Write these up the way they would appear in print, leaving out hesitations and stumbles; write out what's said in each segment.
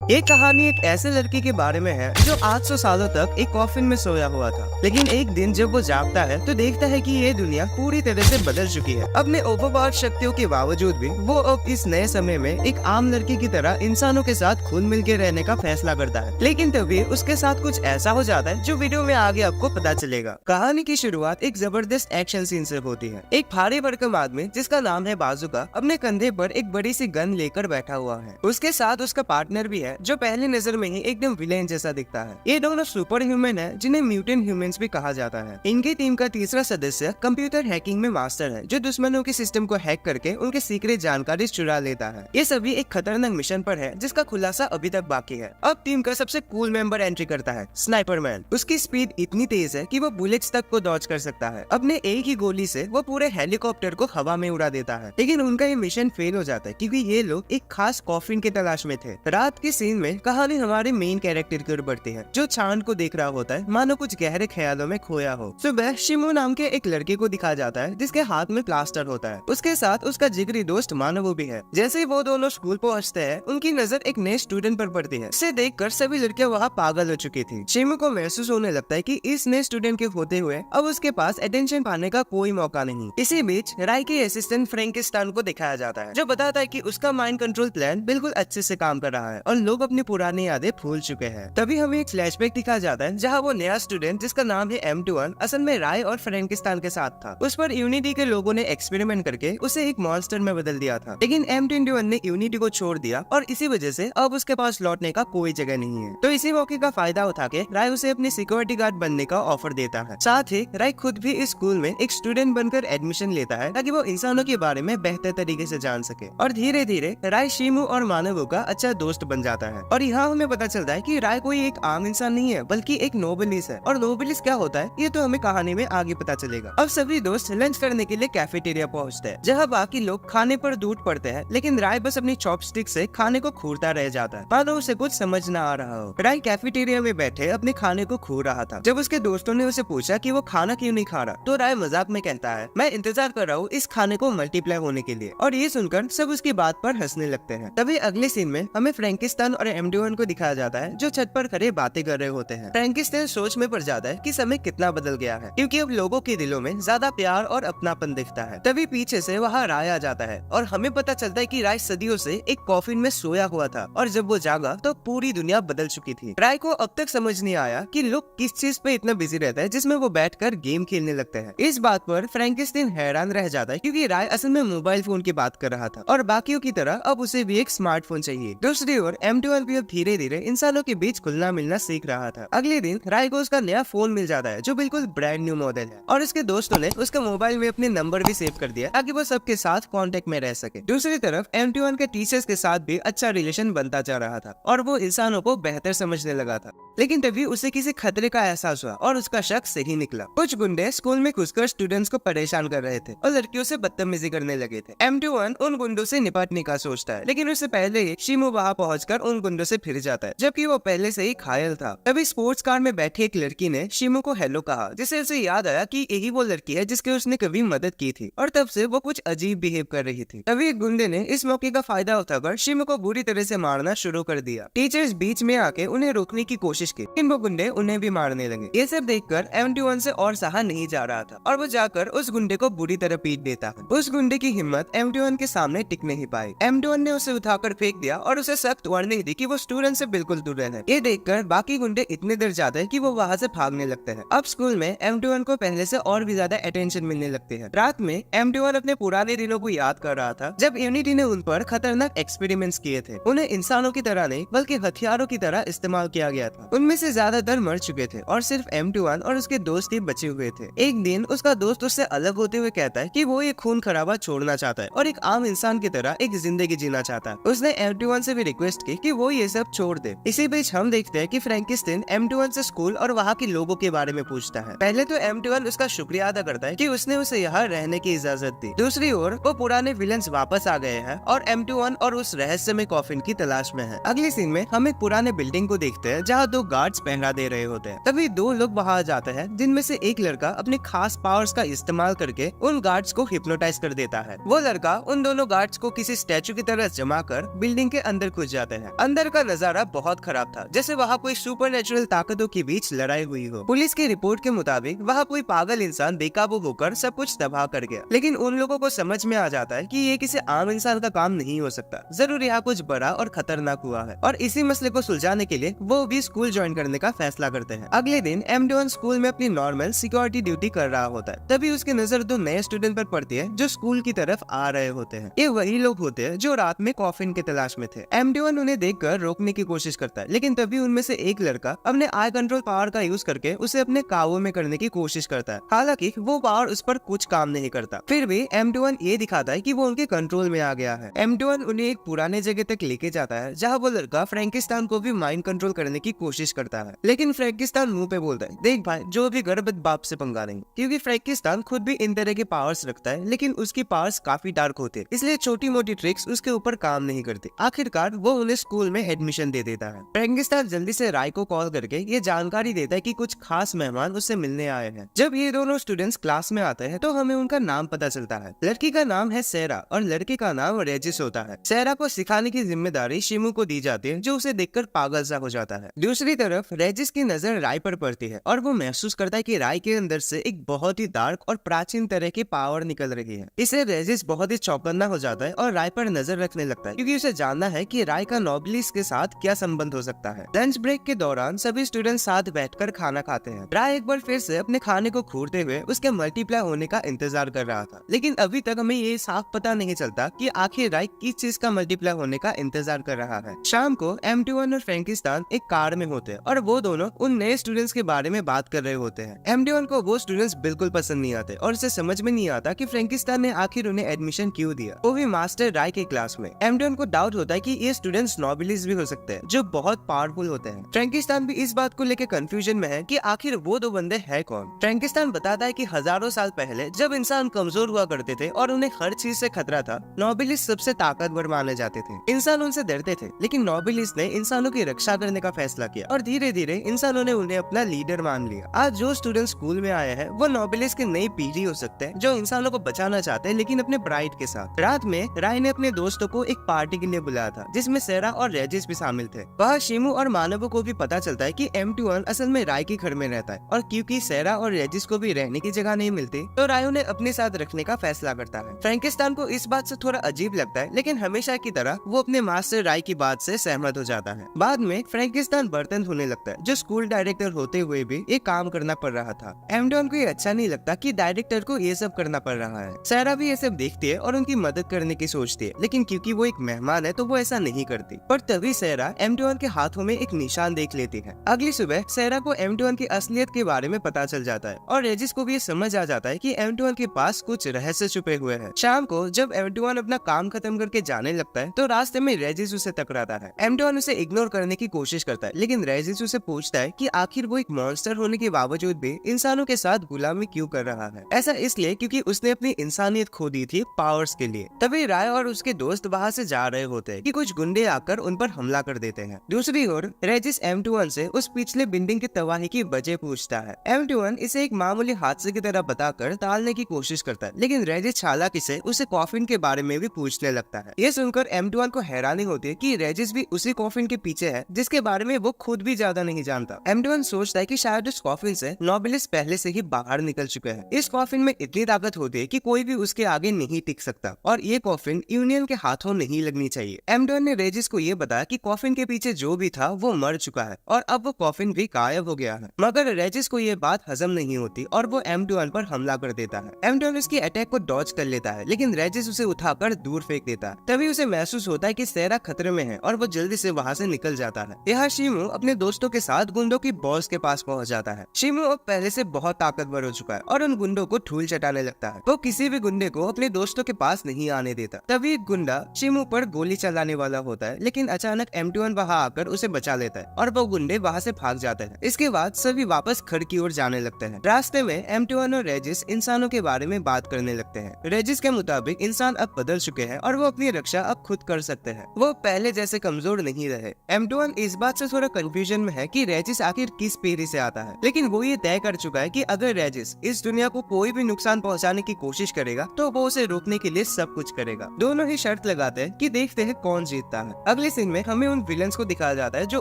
ये कहानी एक ऐसे लड़के के बारे में है जो 800 सालों तक एक कॉफिन में सोया हुआ था, लेकिन एक दिन जब वो जागता है तो देखता है कि ये दुनिया पूरी तरह से बदल चुकी है। अपने ओवरपावर्ड शक्तियों के बावजूद भी वो अब इस नए समय में एक आम लड़के की तरह इंसानों के साथ खुल मिल के रहने का फैसला करता है। लेकिन तभी उसके साथ कुछ ऐसा हो जाता है जो वीडियो में आगे आपको पता चलेगा। कहानी की शुरुआत एक जबरदस्त एक्शन सीन से होती है। एक भारी भरकम आदमी जिसका नाम है बाजुका अपने कंधे पर एक बड़ी सी गन लेकर बैठा हुआ है। उसके साथ उसका पार्टनर भी है जो पहली नजर में ही एकदम विलेन जैसा दिखता है। ये दोनों सुपर ह्यूमन है जिन्हें म्यूटेंट ह्यूमंस भी कहा जाता है। इनकी टीम का तीसरा सदस्य कंप्यूटर हैकिंग में मास्टर है जो दुश्मनों के सिस्टम को हैक करके उनके सीक्रेट जानकारी चुरा लेता है। ये सभी एक खतरनाक मिशन पर है जिसका खुलासा अभी तक बाकी है। अब टीम का सबसे कूल मेंबर एंट्री करता है, स्नाइपर मैन। उसकी स्पीड इतनी तेज है कि वो बुलेट्स तक को डॉज कर सकता है। अपने एक ही गोली से वो पूरे हेलीकॉप्टर को हवा में उड़ा देता है। लेकिन उनका ये मिशन फेल हो जाता है क्योंकि ये लोग एक खास कॉफिन की तलाश में थे। रात के सीन में कहानी हमारे मेन कैरेक्टर की ओर बढ़ती है जो चांद को देख रहा होता है मानो कुछ गहरे ख्यालों में खोया हो। सुबह शिमू नाम के एक लड़के को दिखाया जाता है जिसके हाथ में प्लास्टर होता है। उसके साथ उसका जिगरी दोस्त मानव भी है। जैसे ही वो दोनों स्कूल पहुंचते हैं उनकी नजर एक नए स्टूडेंट पर पड़ती है। इसे देखकर सभी लड़कियां वहाँ पागल हो चुकी थी। शिमू को महसूस होने लगता है कि इस नए स्टूडेंट के होते हुए अब उसके पास अटेंशन पाने का कोई मौका नहीं। इसी बीच राय के असिस्टेंट फ्रैंकिस्टाइन को दिखाया जाता है जो बताता है कि उसका माइंड कंट्रोल प्लान बिल्कुल अच्छे से काम कर रहा है और लोग अपनी पुरानी यादें भूल चुके हैं। तभी हमें एक फ्लैशबैक दिखाया जाता है जहाँ वो नया स्टूडेंट जिसका नाम है M21 असल में राय और फ्रैंकिस्टाइन के साथ था। उस पर यूनिटी के लोगों ने एक्सपेरिमेंट करके उसे एक मॉन्स्टर में बदल दिया था, लेकिन M21 ने यूनिटी को छोड़ दिया और इसी वजह से अब उसके पास लौटने का कोई जगह नहीं है। तो इसी मौके का फायदा उठा के राय उसे अपनी सिक्योरिटी गार्ड बनने का ऑफर देता है। साथ ही राय खुद भी इस स्कूल में एक स्टूडेंट बनकर एडमिशन लेता है ताकि वो इंसानों के बारे में बेहतर तरीके से जान सके। और धीरे धीरे राय शिमू और मानवों का अच्छा दोस्त बन जाता है। और यहाँ हमें पता चलता है कि राय कोई एक आम इंसान नहीं है बल्कि एक नोबलिस्ट है। और नोबलिस्ट क्या होता है ये तो हमें कहानी में आगे पता चलेगा। अब सभी दोस्त लंच करने के लिए कैफेटेरिया पहुँचते हैं जहाँ बाकी लोग खाने पर दूध पड़ते हैं, लेकिन राय बस अपनी चॉपस्टिक से खाने को खूरता रह जाता है मानो उसे कुछ समझ न आ रहा हो। राय कैफेटेरिया में बैठे अपने खाने को खू रहा था। जब उसके दोस्तों ने उसे पूछा कि वो खाना क्यों नहीं खा रहा तो राय मजाक में कहता है, मैं इंतजार कर रहा हूँ इस खाने को मल्टीप्लाई होने के लिए। और ये सुनकर सब उसकी बात पर हंसने लगते हैं। तभी अगले सीन में हमें फ्रैंकिस्टाइन और M21 को दिखाया जाता है जो छत पर खड़े बातें कर रहे होते हैं। फ्रैंकिस्टाइन सोच में पड़ जाता है कि समय कितना बदल गया है क्योंकि अब लोगों के दिलों में ज्यादा प्यार और अपनापन दिखता है। तभी पीछे से वहाँ राय आ जाता है और हमें पता चलता है कि राय सदियों से एक कॉफिन में सोया हुआ था और जब वो जागा तो पूरी दुनिया बदल चुकी थी। राय को अब तक समझ नहीं आया कि लोग किस चीज पे इतना बिजी रहते हैं जिसमें वो बैठकर गेम खेलने लगते हैं। इस बात पर फ्रैंकिस्टाइन हैरान रह जाता है क्योंकि राय असल में मोबाइल फोन की बात कर रहा था और बाकियों की तरह अब उसे भी एक स्मार्टफोन चाहिए। दूसरी ओर M21 भी अब धीरे धीरे इंसानों के बीच खुलना मिलना सीख रहा था। अगले दिन राय को उसका नया फोन मिल जाता है जो बिल्कुल ब्रांड न्यू मॉडल है और उसके दोस्तों ने उसका मोबाइल में अपने नंबर भी सेव कर दिया ताकि वो सबके साथ कांटेक्ट में रह सके। दूसरी तरफ M21 के टीचर्स के साथ भी अच्छा रिलेशन बनता जा रहा था और वो इंसानों को बेहतर समझने लगा था। लेकिन तभी उसे किसी खतरे का एहसास हुआ और उसका शक सही निकला। कुछ गुंडे स्कूल में घुसकर स्टूडेंट्स को परेशान कर रहे थे और लड़कियों से बदतमीजी करने लगे थे। M21 उन गुंडों से निपटने का सोचता है, लेकिन उससे पहले ही शिमू वहाँ पहुंचकर उन गुंडों से फिर जाता है जबकि वो पहले से ही घायल था। तभी स्पोर्ट्स कार में बैठी एक लड़की ने शिमू को हेलो कहा जिससे उसे याद आया कि यही वो लड़की है जिसकी उसने कभी मदद की थी और तब से वो कुछ अजीब बिहेव कर रही थी। तभी एक गुंडे ने इस मौके का फायदा उठाकर शिमू को बुरी तरह से मारना शुरू कर दिया। टीचर्स बीच में आके उन्हें रोकने की कोशिश की लेकिन वो गुंडे उन्हें भी मारने लगे। ये सब देखकर M21 से और सहा नहीं जा रहा था और वो जाकर उस गुंडे को बुरी तरह पीट देता है। उस गुंडे की हिम्मत M21 के सामने टिक नहीं पाई। M21 ने उसे उठाकर फेंक दिया और उसे सख्त वार्निंग दी कि वो स्टूडेंट से बिल्कुल दूर रहना है। ये देखकर बाकी गुंडे इतने डर जाते हैं कि वो वहाँ से भागने लगते हैं। अब स्कूल में M21 को पहले से और भी ज्यादा अटेंशन मिलने लगती है। रात में M21 अपने पुराने दिनों को याद कर रहा था जब यूनिटी ने उन पर खतरनाक एक्सपेरिमेंट्स किए थे। उन्हें इंसानों की तरह नहीं बल्कि हथियारों की तरह इस्तेमाल किया गया था। उनमें से ज्यादातर मर चुके थे और सिर्फ M21 और उसके दोस्त ही बचे हुए थे। एक दिन उसका दोस्त उससे अलग होते हुए कहता है कि वो ये खून खराबा छोड़ना चाहता है और एक आम इंसान की तरह एक जिंदगी जीना चाहता है। उसने M21 से भी रिक्वेस्ट की कि वो ये सब छोड़ दे। इसी बीच हम देखते हैं कि फ्रैंकिस्टाइन M21 से स्कूल और वहाँ के लोगों के बारे में पूछता है। पहले तो M21 उसका शुक्रिया अदा करता है कि उसने उसे यहाँ रहने की इजाजत दी। दूसरी ओर वो पुराने विलन्स वापस आ गए हैं और M21 और उस रहस्यमय कॉफिन की तलाश में है। अगले सीन में हम एक पुराने बिल्डिंग को देखते हैं जहाँ दो गार्ड्स पहरा दे रहे होते हैं। तभी दो लोग वहां आ जाते हैं, जिनमें से एक लड़का अपने खास पावर्स का इस्तेमाल करके उन गार्ड्स को हिप्नोटाइज कर देता है। वो लड़का उन दोनों गार्ड्स को किसी स्टैचू की तरह जमा कर बिल्डिंग के अंदर घुस जाते हैं। अंदर का नजारा बहुत खराब था, जैसे वहाँ कोई सुपरनेचुरल ताकतों के बीच लड़ाई हुई हो। पुलिस की रिपोर्ट के मुताबिक वहाँ कोई पागल इंसान बेकाबू होकर सब कुछ तबाह कर गया। लेकिन उन लोगों को समझ में आ जाता है कि ये किसी आम इंसान का काम नहीं हो सकता, जरूर यहाँ कुछ बड़ा और खतरनाक हुआ है। और इसी मसले को सुलझाने के लिए वो भी स्कूल ज्वाइन करने का फैसला करते हैं। अगले दिन एमडोन स्कूल में अपनी नॉर्मल सिक्योरिटी ड्यूटी कर रहा होता है। तभी उसकी नजर दो नए स्टूडेंट पर पड़ती है जो स्कूल की तरफ आ रहे होते हैं। ये वही लोग होते हैं जो रात में कॉफिन की तलाश में थे। एमडोन उन्हें देखकर रोकने की कोशिश करता है, लेकिन तभी उनमें से एक लड़का अपने आई कंट्रोल पावर का यूज करके उसे अपने काबू में करने की कोशिश करता है। हालांकि वो पावर उस पर कुछ काम नहीं करता। फिर भी एमडोन ये दिखाता है कि वो उनके कंट्रोल में आ गया है। एमडोन उन्हें एक पुराने जगह तक लेके जाता है, जहाँ वो लड़का फ्रैंकिस्टान को भी माइंड कंट्रोल करने की कोशिश करता है। लेकिन फ्रैंकिस्टान मुंह पे बोलता है, देख भाई, जो भी गर्भवत बाप से पंगा नहीं, क्योंकि फ्रैंकिस्टान खुद भी इन तरह के पावर्स रखता है, लेकिन उसकी पावर्स काफी डार्क होते हैं, इसलिए छोटी मोटी ट्रिक्स उसके ऊपर काम नहीं करती। आखिरकार वो उन्हें स्कूल में एडमिशन दे देता है। फ्रैंकिस्टान जल्दी से राय को कॉल करके ये जानकारी देता है कि कुछ खास मेहमान उससे मिलने आए हैं। जब ये दोनों स्टूडेंट्स क्लास में आते हैं तो हमें उनका नाम पता चलता है। लड़की का नाम है सेरा और लड़के का नाम रेजिस होता है। सेरा को सिखाने की जिम्मेदारी शिमू को दी जाती है, जो उसे देखकर पागल सा हो जाता है। दूसरी तरफ रेजिस की नजर राय पर पड़ती है और वो महसूस करता है कि राय के अंदर से एक बहुत ही डार्क और प्राचीन तरह की पावर निकल रही है। इसे रेजिस बहुत ही चौकन्ना हो जाता है और राय पर नजर रखने लगता है, क्योंकि उसे जानना है कि राय का नोबिलिस के साथ क्या संबंध हो सकता है। लंच ब्रेक के दौरान सभी स्टूडेंट साथ बैठकर खाना खाते हैं। राय एक बार फिर से अपने खाने को घूरते हुए उसके मल्टीप्लाई होने का इंतजार कर रहा था, लेकिन अभी तक हमें ये साफ पता नहीं चलता कि आखिर राय किस चीज का मल्टीप्लाई होने का इंतजार कर रहा है। शाम को एमडोन और फ्रैंकिस्टान एक कार में होते हैं और वो दोनों उन नए स्टूडेंट्स के बारे में बात कर रहे होते हैं। एमडोन को वो स्टूडेंट्स बिल्कुल पसंद नहीं आते और उसे समझ में नहीं आता कि फ्रैंकिस्टान ने आखिर उन्हें एडमिशन क्यों दिया, वो भी मास्टर राय के क्लास में। एमडोन को डाउट होता है कि ये स्टूडेंट्स नोबिलिस भी हो सकते हैं, जो बहुत पावरफुल होते हैं। फ्रैंकिस्टान भी इस बात को लेकर कंफ्यूजन में है कि आखिर वो दो बंदे हैं कौन। फ्रैंकिस्टान बताता है कि हजारों साल पहले जब इंसान कमजोर हुआ करते थे और उन्हें हर चीज से खतरा था, नोबिलिस सबसे ताकतवर माने जाते थे। इंसान उनसे डरते थे, लेकिन नोबिलिस ने इंसानों की रक्षा करने का फैसला किया और धीरे धीरे इंसानों ने उन्हें अपना लीडर मान लिया। आज जो स्टूडेंट स्कूल में आए हैं वो नोबिलिस की नई पीढ़ी हो सकते हैं, जो इंसानों को बचाना चाहते हैं, लेकिन अपने ब्राइड के साथ। रात में राय ने अपने दोस्तों को एक पार्टी के लिए बुलाया था, जिसमें सेरा और रेजिस भी शामिल थे। वहाँ शिमू और मानवों को भी पता चलता है कि एमडोन असल में राय के घर में रहता है, और क्योंकि सेरा और रेजिस को भी रहने की जगह नहीं मिलती, तो राय उन्हें अपने साथ रखने का फैसला करता है। फ्रैंकिस्टान को इस बात से थोड़ा अजीब लगता है, लेकिन हमेशा की तरह वो अपने मास्टर राय की बात से सहमत हो जाता है। बाद में फ्रैंकिस्टान बर्तन धोने लगता है, जो स्कूल डायरेक्टर होते हुए भी ये काम करना पड़ रहा था। एमडोन को ये अच्छा नहीं लगता कि डायरेक्टर को ये सब करना पड़ रहा है। सेरा भी ये सब देखती है और उनकी मदद करने की सोचती है, लेकिन क्योंकि वो एक मेहमान है तो वो ऐसा नहीं करती। पर तभी सेरा एमडोन के हाथों में एक निशान देख लेती है। अगली सुबह सेरा को एमडोन की असलियत के बारे में पता चल जाता है और रेजिस को भी ये समझ आ जाता है कि एमडोन के पास कुछ रहस्य छुपे हुए हैं। शाम को जब एमडोन अपना काम खत्म करके जाने लगता है तो रास्ते में रेजिस उसे टकराता है। एमडोन उसे इग्नोर करने की कोशिश करता है, लेकिन रेजिस उसे पूछता है कि आखिर वो एक मॉन्स्टर होने के बावजूद भी इंसानों के साथ गुलामी क्यों कर रहा है। ऐसा इसलिए क्योंकि उसने अपनी इंसानियत खो दी थी पावर्स के लिए। तभी राय और उसके दोस्त वहाँ से जा रहे होते हैं कि कुछ गुंडे आकर उन पर हमला कर देते हैं। दूसरी ओर रेजिस एमडोन से उस पिछले बिल्डिंग की तबाही की वजह पूछता है। एमडोन इसे एक मामूली हादसे की तरह बताकर टालने की कोशिश करता है, लेकिन रेजिस चालाकी से उसे कॉफिन के बारे में भी पूछने लगता है। ये सुनकर एमडोन को हैरानी होती है कि रेजिस भी उसी कॉफिन के पीछे है, जिसके बारे में वो खुद भी ज्यादा नहीं जानता। एमडोन सोचता है कि शायद उस कॉफिन से नोबिलिस पहले से ही बाहर निकल चुके हैं। इस कॉफिन में इतनी ताकत होती है कि कोई भी उसके आगे नहीं टिक सकता, और ये कॉफिन यूनियन के हाथों नहीं लगनी चाहिए। एमडोन ने रेजिस को ये बताया कि कॉफिन के पीछे जो भी था वो मर चुका है और अब वो कॉफिन भी गायब हो गया है। मगर रेजिस को ये बात हजम नहीं होती और वो एमडोन पर हमला कर देता है। एमडोन उसकी अटैक को डॉज कर लेता है, लेकिन रेजिस उसे उठाकर दूर फेंक देता है। तभी उसे महसूस होता है कि सेरा खतरे में है और वो जल्दी से वहाँ से निकल जाता है। यहाँ शिमू अपने दोस्तों के साथ गुंडों की बॉस के पास पहुँच जाता है। शिमू अब पहले से बहुत ताकतवर हो चुका है और उन गुंडों को धूल चटाने लगता है। वो किसी भी गुंडे को अपने दोस्तों के पास नहीं आने देता। तभी एक गुंडा शिमू पर गोली चलाने वाला होता है, लेकिन अचानक एमडोन वहाँ आकर उसे बचा लेता है और वो गुंडे वहाँ से भाग जाते हैं। इसके बाद सभी वापस घर की ओर जाने लगते हैं। रास्ते में एमडोन और रेजिस इंसानों के बारे में बात करने लगते हैं। रेजिस के मुताबिक इंसान अब बदल चुके हैं और वो अपनी रक्षा अब खुद कर सकते हैं। वो पहले जैसे कमजोर नहीं रहे। एमडोन इस बात से थोड़ा कंफ्यूजन में है कि रेजिस आखिर किस पीढ़ी से आता है, लेकिन वो ये तय कर चुका है कि अगर रेजिस इस दुनिया को कोई भी नुकसान पहुंचाने की कोशिश करेगा तो वो उसे रोकने के लिए सब कुछ करेगा। दोनों ही शर्त लगाते हैं कि देखते हैं कौन जीतता है। अगले सीन में हमें उन विलन्स को दिखाया जाता है जो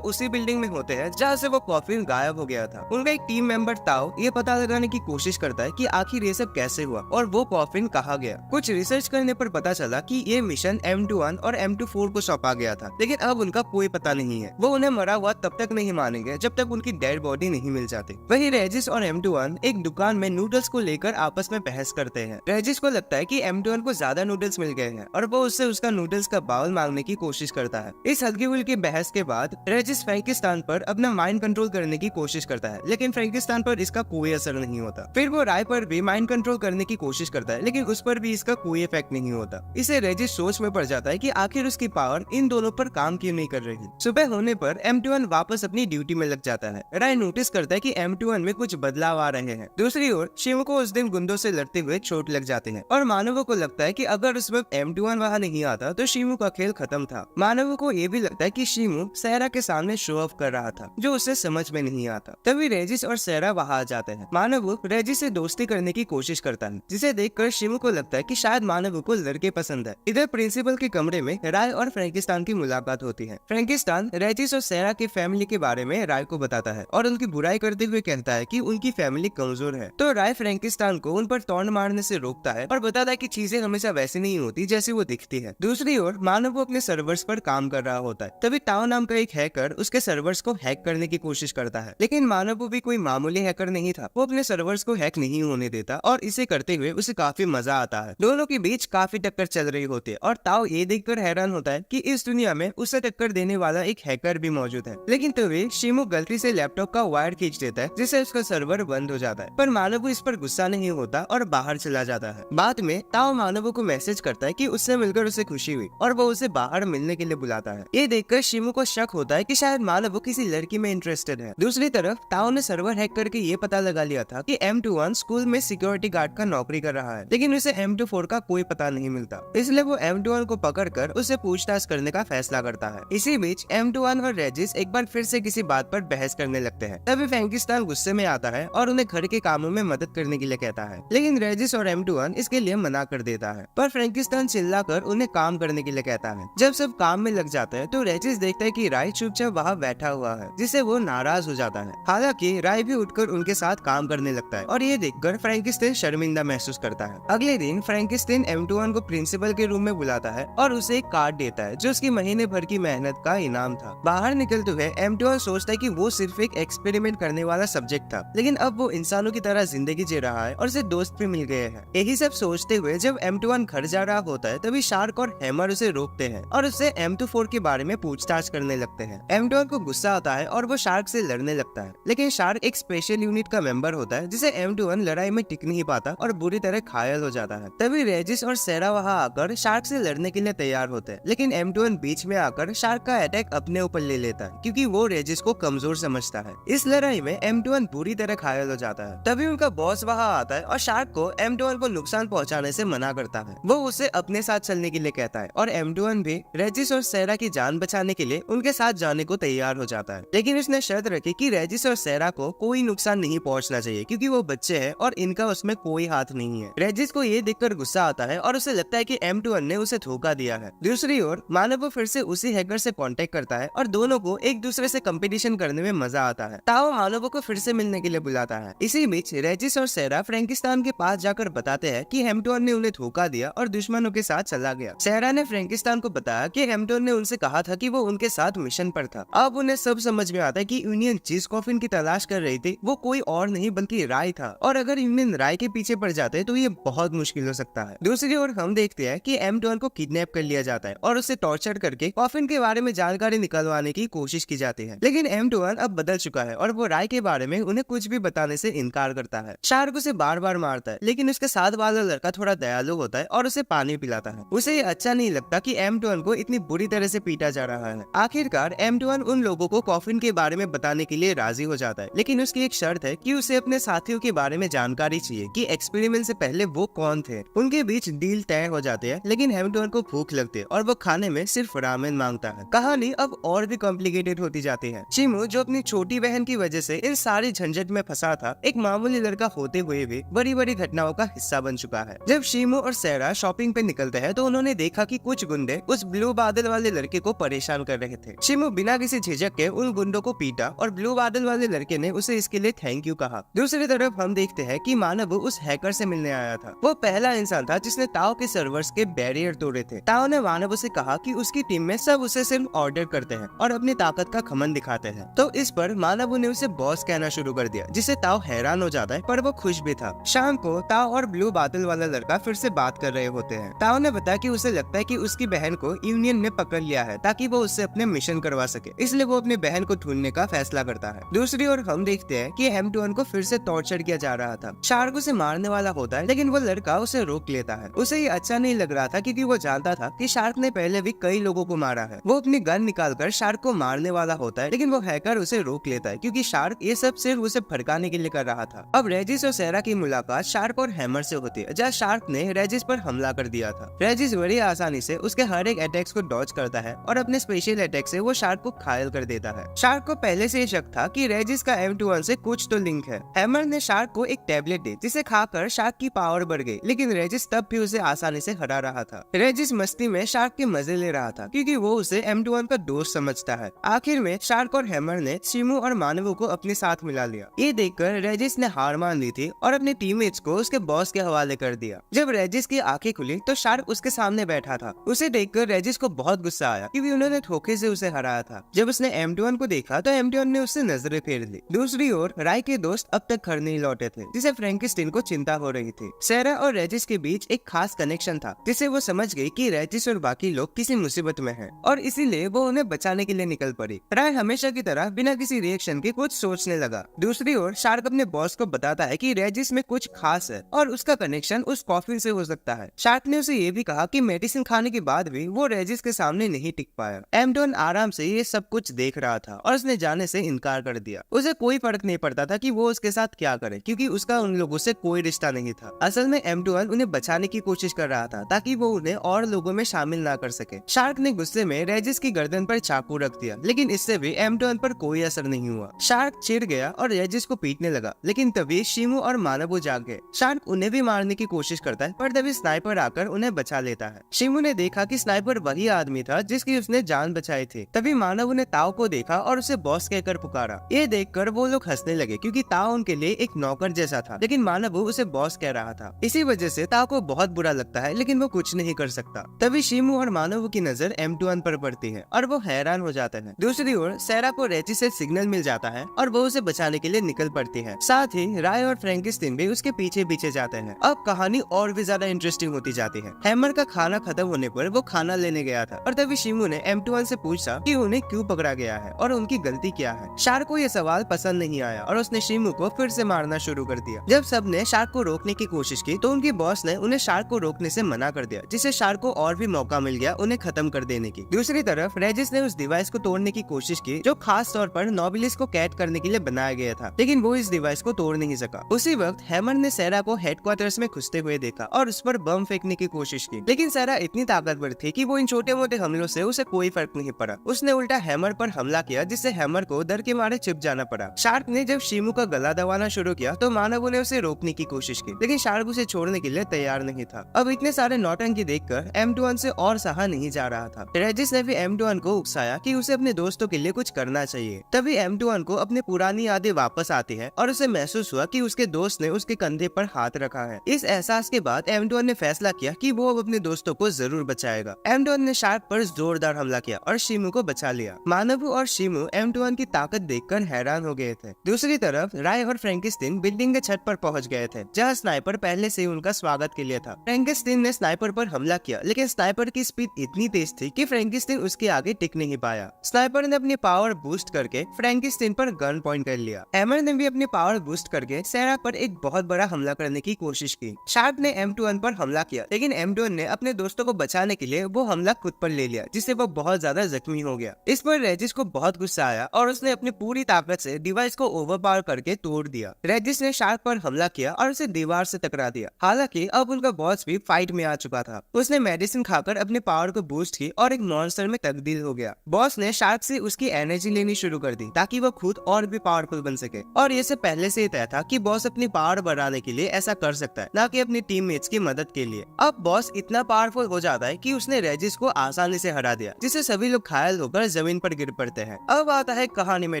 उसी बिल्डिंग में होते हैं जहाँ से वो कॉफिन गायब हो गया था। उनका एक टीम मेंबर ताओ ये पता लगाने की कोशिश करता है कि आखिर ये सब कैसे हुआ और वो कॉफिन कहाँ गया। कुछ रिसर्च करने पर पता चला कि ये मिशन M21 और M24 को सौंपा गया था, लेकिन अब उनका कोई पता नहीं है। वो उन्हें मरा हुआ तब तक नहीं मानेंगे जब तक उनकी डेड बॉडी नहीं मिल जाती। वही रेजिस और M21 एक दुकान में नूडल्स को लेकर आपस में बहस करते हैं। रेजिस को लगता है कि M21 को ज्यादा नूडल्स मिल गए हैं और वो उससे उसका नूडल्स का बाउल मांगने की कोशिश करता है। इस हल्की फुल्की बहस के बाद रेजिस फ्रैंकिस्तान पर अपना माइंड कंट्रोल करने की कोशिश करता है, लेकिन फ्रैंकिस्तान पर इसका कोई असर नहीं होता। फिर वो राय पर भी माइंड कंट्रोल करने की कोशिश करता है, लेकिन उस पर भी इसका कोई इफेक्ट नहीं होता। इसे रेजिस सोच में पड़ जाता है कि आखिर उसकी पावर इन दोनों पर काम क्यों नहीं कर रही। सुबह होने पर M21 वापस अपनी ड्यूटी में लग जाता है। राय नोटिस करता है कि M21 में कुछ बदलाव आ रहे हैं। दूसरी ओर शिमु को उस दिन गुंडों से लड़ते हुए चोट लग जाते हैं और मानवों को लगता है कि अगर उस वक्त M21 वहाँ नहीं आता तो शिमु का खेल खत्म था। मानवों को ये भी लगता है कि शिमु सेरा के सामने शो ऑफ कर रहा था, जो उसे समझ में नहीं आता। तभी रेजिस और सेरा वहाँ आ जाते हैं। मानव रेजिस से दोस्ती करने की कोशिश करता है, जिसे देखकर शिमु को लगता है कि शायद मानव को लड़के पसंद है। इधर प्रिंसिपल के कमरे में राय और फ्रैंकिस्तान की मुलाकात होती है। फ्रैंकिस्तान रेजिस और सेरा की फैमिली के बारे में राय को बताता है और उनकी बुराई करते हुए कहता है कि उनकी फैमिली कमजोर है। तो राय फ्रैंकिस्तान को उन पर तोड़ मारने से रोकता है और बताता है कि चीजें हमेशा वैसी नहीं होती जैसी वो दिखती है। दूसरी ओर मानव अपने सर्वर्स पर काम कर रहा होता है। तभी ताओ नाम का एक हैकर उसके सर्वर्स को हैक करने की कोशिश करता है, लेकिन मानव भी कोई मामूली हैकर नहीं था। वो अपने सर्वर्स को हैक नहीं होने देता और इसे करते हुए उसे काफी मजा आता है। दोनों के बीच काफी टक्कर चल रही होती है और ताओ ये देखकर हैरान होता है कि इस दुनिया में उसे टक्कर देने वाला एक हैकर भी मौजूद है। लेकिन तभी शिमु गलती से लैपटॉप का वायर खींच देता है, जिससे उसका सर्वर बंद हो जाता है। पर मानव इस पर गुस्सा नहीं होता और बाहर चला जाता है। बाद में ताओ मानव को मैसेज करता है कि उससे मिलकर उसे खुशी हुई और वो उसे बाहर मिलने के लिए बुलाता है। ये देखकर शिमु को शक होता है कि शायद मानव किसी लड़की में इंटरेस्टेड है। दूसरी तरफ ताओ ने सर्वर हैक करके ये पता लगा लिया था कि M21 स्कूल में सिक्योरिटी गार्ड का नौकरी कर रहा है, लेकिन उसे M24 का कोई पता नहीं मिलता। इसलिए वो M21 को पकड़कर उसे पूछताछ करने का फैसला करता है। इसी बीच M21 और रेजिस एक बार फिर से किसी बात पर बहस करने लगते हैं। तभी फ्रैंकिस्तान गुस्से में आता है और उन्हें घर के कामों में मदद करने के लिए कहता है, लेकिन रेजिस और M21 इसके लिए मना कर देता है। पर फ्रैंकिस्तान चिल्लाकर उन्हें काम करने के लिए कहता है। जब सब काम में लग जाते हैं तो रेजिस देखता है कि राय चुपचाप वहाँ बैठा हुआ है, जिससे वो नाराज हो जाता है। हालांकि राय भी उठकर उनके साथ काम करने लगता है और ये देखकर फ्रैंकिस्तान शर्मिंदा महसूस करता है। अगले दिन फ्रैंकिस्तान M21 को प्रिंसिपल के रूम में बुलाता है और उसे एक कार्ड देता है जो उसकी महीने भर की मेहनत का इनाम था। बाहर निकलते हुए M21 सोचता है कि वो सिर्फ एक एक्सपेरिमेंट करने वाला सब्जेक्ट था, लेकिन अब वो इंसानों की तरह जिंदगी जी रहा है और उसे दोस्त भी मिल गए हैं। यही सब सोचते हुए जब M21 घर जा रहा होता है तभी शार्क और हैमर उसे रोकते हैं और उससे M24 के बारे में पूछताछ करने लगते हैं। M21 को गुस्सा आता है और वो शार्क से लड़ने लगता है, लेकिन शार्क एक स्पेशल यूनिट का मेंबर होता है, जिसे M21 लड़ाई में टिक नहीं पाता और बुरी तरह घायल हो जाता है। तभी रेजिस और सेरा वहाँ आकर शार्क से लड़ने के लिए तैयार होते हैं, लेकिन M21 बीच में आकर शार्क का अटैक अपने ऊपर ले लेता है क्योंकि वो रेजिस को कमजोर समझता है। इस लड़ाई में M21 बुरी तरह घायल हो जाता है। तभी उनका बॉस वहाँ आता है और शार्क को M21 को नुकसान पहुँचाने से मना करता है। वो उसे अपने साथ चलने के लिए कहता है और M21 भी रेजिस और सेरा की जान बचाने के लिए उनके साथ जाने को तैयार हो जाता है, लेकिन उसने शर्त रखी कि रेजिस और सेरा को कोई नुकसान नहीं पहुंचना चाहिए क्योंकि वो बच्चे हैं और इनका उसमें कोई हाथ नहीं है। रेजिस को ये देखकर गुस्सा आता है और उसे लगता है कि M21 ने उसे धोखा दिया है। दूसरी ओर मानव फिर से उसी हैकर से कांटेक्ट करता है और दोनों को एक दूसरे से कंपटीशन करने में मजा आता है। ताओ मानव को फिर से मिलने के लिए बुलाता है। इसी बीच रेजिस और सेरा फ्रैंकिस्तान के पास जाकर बताते हैं कि M21 ने उन्हें धोखा दिया और दुश्मनों के साथ चला गया। सेरा ने फ्रैंकिस्तान को बताया कि M21 ने उनसे कहा था कि वो उनके साथ मिशन पर था। अब उन्हें सब समझ में आता है कि यूनियन जिस कॉफिन की तलाश कर रही थी वो कोई और नहीं बल्कि राय था, और अगर यूनियन राय के पीछे पड़ जाते तो ये बहुत मुश्किल हो सकता है। दूसरी ओर हम देखते हैं कि M21 को किडनैप कर लिया जाता है और उसे टॉर्चर करके कॉफिन के बारे में जानकारी निकलवाने की कोशिश की जाती है, लेकिन M21 अब बदल चुका है और वो राय के बारे में उन्हें कुछ भी बताने से इनकार करता है। शार्क उसे बार बार मारता है, लेकिन उसके साथ वाला लड़का थोड़ा दयालु होता है और उसे पानी पिलाता है। उसे ये अच्छा नहीं लगता कि M21 को इतनी बुरी तरह से पीटा जा रहा है। आखिरकार M21 उन लोगों को कॉफिन के बारे में बताने के लिए राजी हो जाता है, लेकिन उसकी एक शर्त है कि उसे अपने साथियों के बारे में जानकारी चाहिए कि एक्सपेरिमेंट से पहले वो कौन थे। उनके बीच डील तय हो जाते हैं, लेकिन M21 को भूख लगती है और वो खाने में सिर्फ रामेन मांगता है। कहानी अब और भी कॉम्प्लिकेटेड होती होती जाती है। शिमू जो अपनी छोटी बहन की वजह से इन सारी झंझट में फंसा था, एक मामूली लड़का होते हुए भी बड़ी बड़ी घटनाओं का हिस्सा बन चुका है। जब शिमू और सैरा शॉपिंग पे निकलते हैं तो उन्होंने देखा कि कुछ गुंडे उस ब्लू बादल वाले लड़के को परेशान कर रहे थे। शिमू बिना किसी झिझक के उन गुंडों को पीटा और ब्लू बादल वाले लड़के ने उसे इसके लिए थैंक यू कहा। दूसरी तरफ हम देखते हैं कि मानव उस हैकर से मिलने आया था। वो पहला इंसान था जिसने ताओ के सर्वर्स के बैरियर तोड़े थे। ताओ ने मानव से कहा कि उसकी टीम में सब उसे सिर्फ ऑर्डर करते हैं और अपनी ताकत का घमंड दिखाते हैं। तो इस पर मानव ने उसे बॉस कहना शुरू कर दिया, जिससे ताओ हैरान हो जाता है पर वो खुश भी था। शाम को ताओ और ब्लू बादल वाला लड़का फिर से बात कर रहे होते हैं। ताओ ने बताया कि उसे लगता है कि उसकी बहन को यूनियन ने पकड़ लिया है ताकि वो उससे अपने मिशन करवा सके, इसलिए वो अपनी बहन को ढूंढने का फैसला करता है। दूसरी ओर हम देखते हैं कि M21 को फिर से टॉर्चर किया जा रहा था। शार्क उसे मारने वाला होता है लेकिन वो लड़का उसे रोक लेता है। उसे ये अच्छा नहीं लग रहा था क्योंकि वो जानता था कि शार्क ने पहले भी कई लोगों को मारा है। वो अपनी गन निकालकर शार्क को मारने वाला होता है लेकिन वो हैकर उसे रोक लेता है क्योंकि शार्क ये सब सिर्फ उसे भड़काने के लिए कर रहा था। अब रेजिस और सैरा की मुलाकात शार्क और हैमर से होती है, जहाँ शार्क ने रेजिस पर हमला कर दिया था। रेजिस बड़ी आसानी से उसके हर एक अटैक्स को डॉज करता है और अपने स्पेशल अटैक से वो शार्क को घायल कर देता है। शार्क को पहले से शक था कि रेजिस का M21 से कुछ तो लिंक है। हैमर ने शार्क को एक टैबलेट दी जिसे खाकर शार्क की पावर बढ़ गई, लेकिन रेजिस तब भी उसे आसानी से हरा रहा था। रेजिस मस्ती में शार्क के मजे ले रहा था क्योंकि वो उसे M21 का दोस्त समझता है। आखिर में शार्क और हैमर ने शिमू और मानव को अपने साथ मिला लिया। ये देखकर रेजिस ने हार मान ली थी और अपने टीममेट्स को उसके बॉस के हवाले कर दिया। जब रेजिस की आंखें खुली तो शार्क उसके सामने बैठा था। उसे देखकर रेजिस को बहुत गुस्सा आया क्योंकि उन्होंने धोखे से उसे हराया था। जब उसने M21 को देखा तो M21 ने उससे नजरें फेर ली। दूसरी ओर राय के दोस्त अब तक घर नहीं लौटे थे, जिसे फ्रैंकिस्टीन को चिंता हो रही थी। सैरा और रेजिस के बीच एक खास कनेक्शन था जिससे वो समझ गई कि रेजिस और बाकी लोग किसी मुसीबत में हैं और इसीलिए वो उन्हें बचाने के लिए निकल पड़ी। राय हमेशा की तरह बिना किसी रिएक्शन के कुछ सोचने लगा। दूसरी ओर शार्क अपने बॉस को बताता है कि रेजिस में कुछ खास है और उसका कनेक्शन उस कॉफिन से हो सकता है। शार्क ने उसे ये भी कहा कि मेडिसिन खाने के बाद भी वो रेजिस के सामने नहीं टिक पाया। M21 आराम से ये सब कुछ देख रहा था और उसने जाने से इनकार कर दिया। उसे कोई फर्क नहीं पड़ता था कि वो उसके साथ क्या करे क्योंकि उसका उन लोगों से कोई रिश्ता नहीं था। असल में M21 उन्हें बचाने की कोशिश कर रहा था ताकि वो उन्हें और लोगों में शामिल ना कर सके। शार्क ने गुस्से में रेजिस की गर्दन पर चाकू रख दिया, लेकिन इससे भी M21 पर कोई असर नहीं हुआ। शार्क चिढ़ गया और रेजिस को पीटने लगा, लेकिन तभी शिमू और मानव जाग गए। शार्क उन्हें भी मारने की कोशिश करता है पर तभी स्नाइपर आकर उन्हें बचा लेता है। शिमू ने देखा कि स्नाइपर वही आदमी था जिसकी उसने जान बचाई थी। तभी मानव ने ताओ को देखा और उसे बॉस कहकर पुकारा। ये देखकर वो लोग हंसने लगे क्योंकि ताओ उनके लिए एक नौकर जैसा था, लेकिन मानव उसे बॉस कह रहा था। इसी वजह से ताओ को बहुत बुरा लगता है लेकिन वो कुछ नहीं कर सकता। तभी शिमू और मानव की नजर M21 पर पड़ती है और वो हैरान हो जाते हैं। दूसरी ओर सैरा को रेजिस से सिग्नल मिल जाता है और वो उसे बचाने के लिए निकल पड़ती है। साथ ही राय और फ्रैंकिस्टीन भी उसके पीछे पीछे जाते हैं। अब कहानी और भी ज्यादा इंटरेस्टिंग होती जाती है। हैमर का खाना खत्म होने पर वो खाना लेने गया था और तभी शिमू ने M21 से पूछा कि उन्हें क्यों पकड़ा गया है और उनकी गलती क्या है। शार्क को ये सवाल पसंद नहीं आया और उसने शिमू को फिर से मारना शुरू कर दिया। जब सबने शार्क को रोकने की कोशिश की तो उनके बॉस ने उन्हें शार्क को रोकने से मना कर दिया, जिससे शार्क को और भी मौका मिल गया उन्हें खत्म कर देने की। दूसरी तरफ रेजिस ने उस डिवाइस को तोड़ने की कोशिश की जो खास तौर पर नोबिलिस को कैद करने के लिए बनाया गया था, लेकिन वो इस डिवाइस को तोड़ नहीं सका। उसी वक्त हैमर ने सैरा को हेडक्वार्टर्स में घुसते हुए देखा और उस पर बम फेंकने की कोशिश की, लेकिन सैरा इतनी ताकतवर थी कि वो इन छोटे मोटे हमलों से उसे कोई फर्क नहीं पड़ा। उसने उल्टा हैमर पर हमला किया जिससे हैमर को डर के मारे छिप जाना पड़ा। शार्क ने जब शिमू का गला दबाना शुरू किया तो मानव ने उसे रोकने की कोशिश की, लेकिन शार्क उसे छोड़ने के लिए तैयार नहीं था। अब इतने सारे नौटंकी देखकर M21 से और सहा नहीं जा रहा था। रेजिस ने भी M21 को उकसाया कि उसे अपने दोस्तों के लिए कुछ करना चाहिए। तभी M21 को अपनी पुरानी यादें वापस आती है और उसे महसूस हुआ कि उसके दोस्त ने उसके कंधे पर हाथ रखा है। इस एहसास के बाद M21 ने फैसला किया कि वो अब अपने दोस्तों को जरूर बचाएगा। M21 ने शार्क पर जोरदार हमला किया और शिमू को बचा लिया। मानव और शिमू M21 की ताकत देखकर हैरान हो गए थे। दूसरी तरफ राय और फ्रैंकिस्टीन बिल्डिंग के छत पर पहुंच गए थे, जहां स्नाइपर पहले से ही उनका स्वागत के लिए था। फ्रैंकिस्टीन ने स्नाइपर पर हमला किया, लेकिन स्नाइपर की स्पीड इतनी तेज थी कि फ्रैंकिस्टीन उसके आगे टिक नहीं पाया। स्नाइपर ने अपनी पावर बूस्ट करके फ्रैंकिस्टीन पर गन पॉइंट कर लिया। हैमर ने भी अपनी पावर बूस्ट करके सैरा पर एक बहुत बड़ा हमला करने की कोशिश की। शार्क ने M21 पर हमला किया, लेकिन M21 ने अपने दोस्तों को बचाने के लिए वो हमला खुद पर ले लिया, जिससे वो बहुत ज्यादा जख्मी हो गया। इस पर रेजिस को बहुत गुस्सा आया और उसने अपनी पूरी ताकत से डिवाइस को ओवरपावर करके तोड़ दिया। रेजिस ने शार्क पर हमला किया और उसे दीवार से टकरा दिया। हालांकि अब उनका बॉस भी फाइट में आ चुका था। उसने मेडिसिन खाकर अपने पावर को बूस्ट की और एक मॉन्स्टर में तब्दील हो गया। बॉस ने शार्क से उसकी एनर्जी लेनी शुरू कर दी ताकि वो खुद और भी पावरफुल बन सके। और ये सब पहले से ही तय था कि बॉस अपनी पावर बढ़ाने के लिए ऐसा कर सकता है, ना कि अपनी टीममेट्स की मदद के लिए। अब बॉस इतना पावरफुल हो जाता है कि उसने रेजिस को आसानी से हरा दिया, जिससे सभी लोग घायल होकर जमीन पर गिर पड़ते हैं। अब आता है कहानी में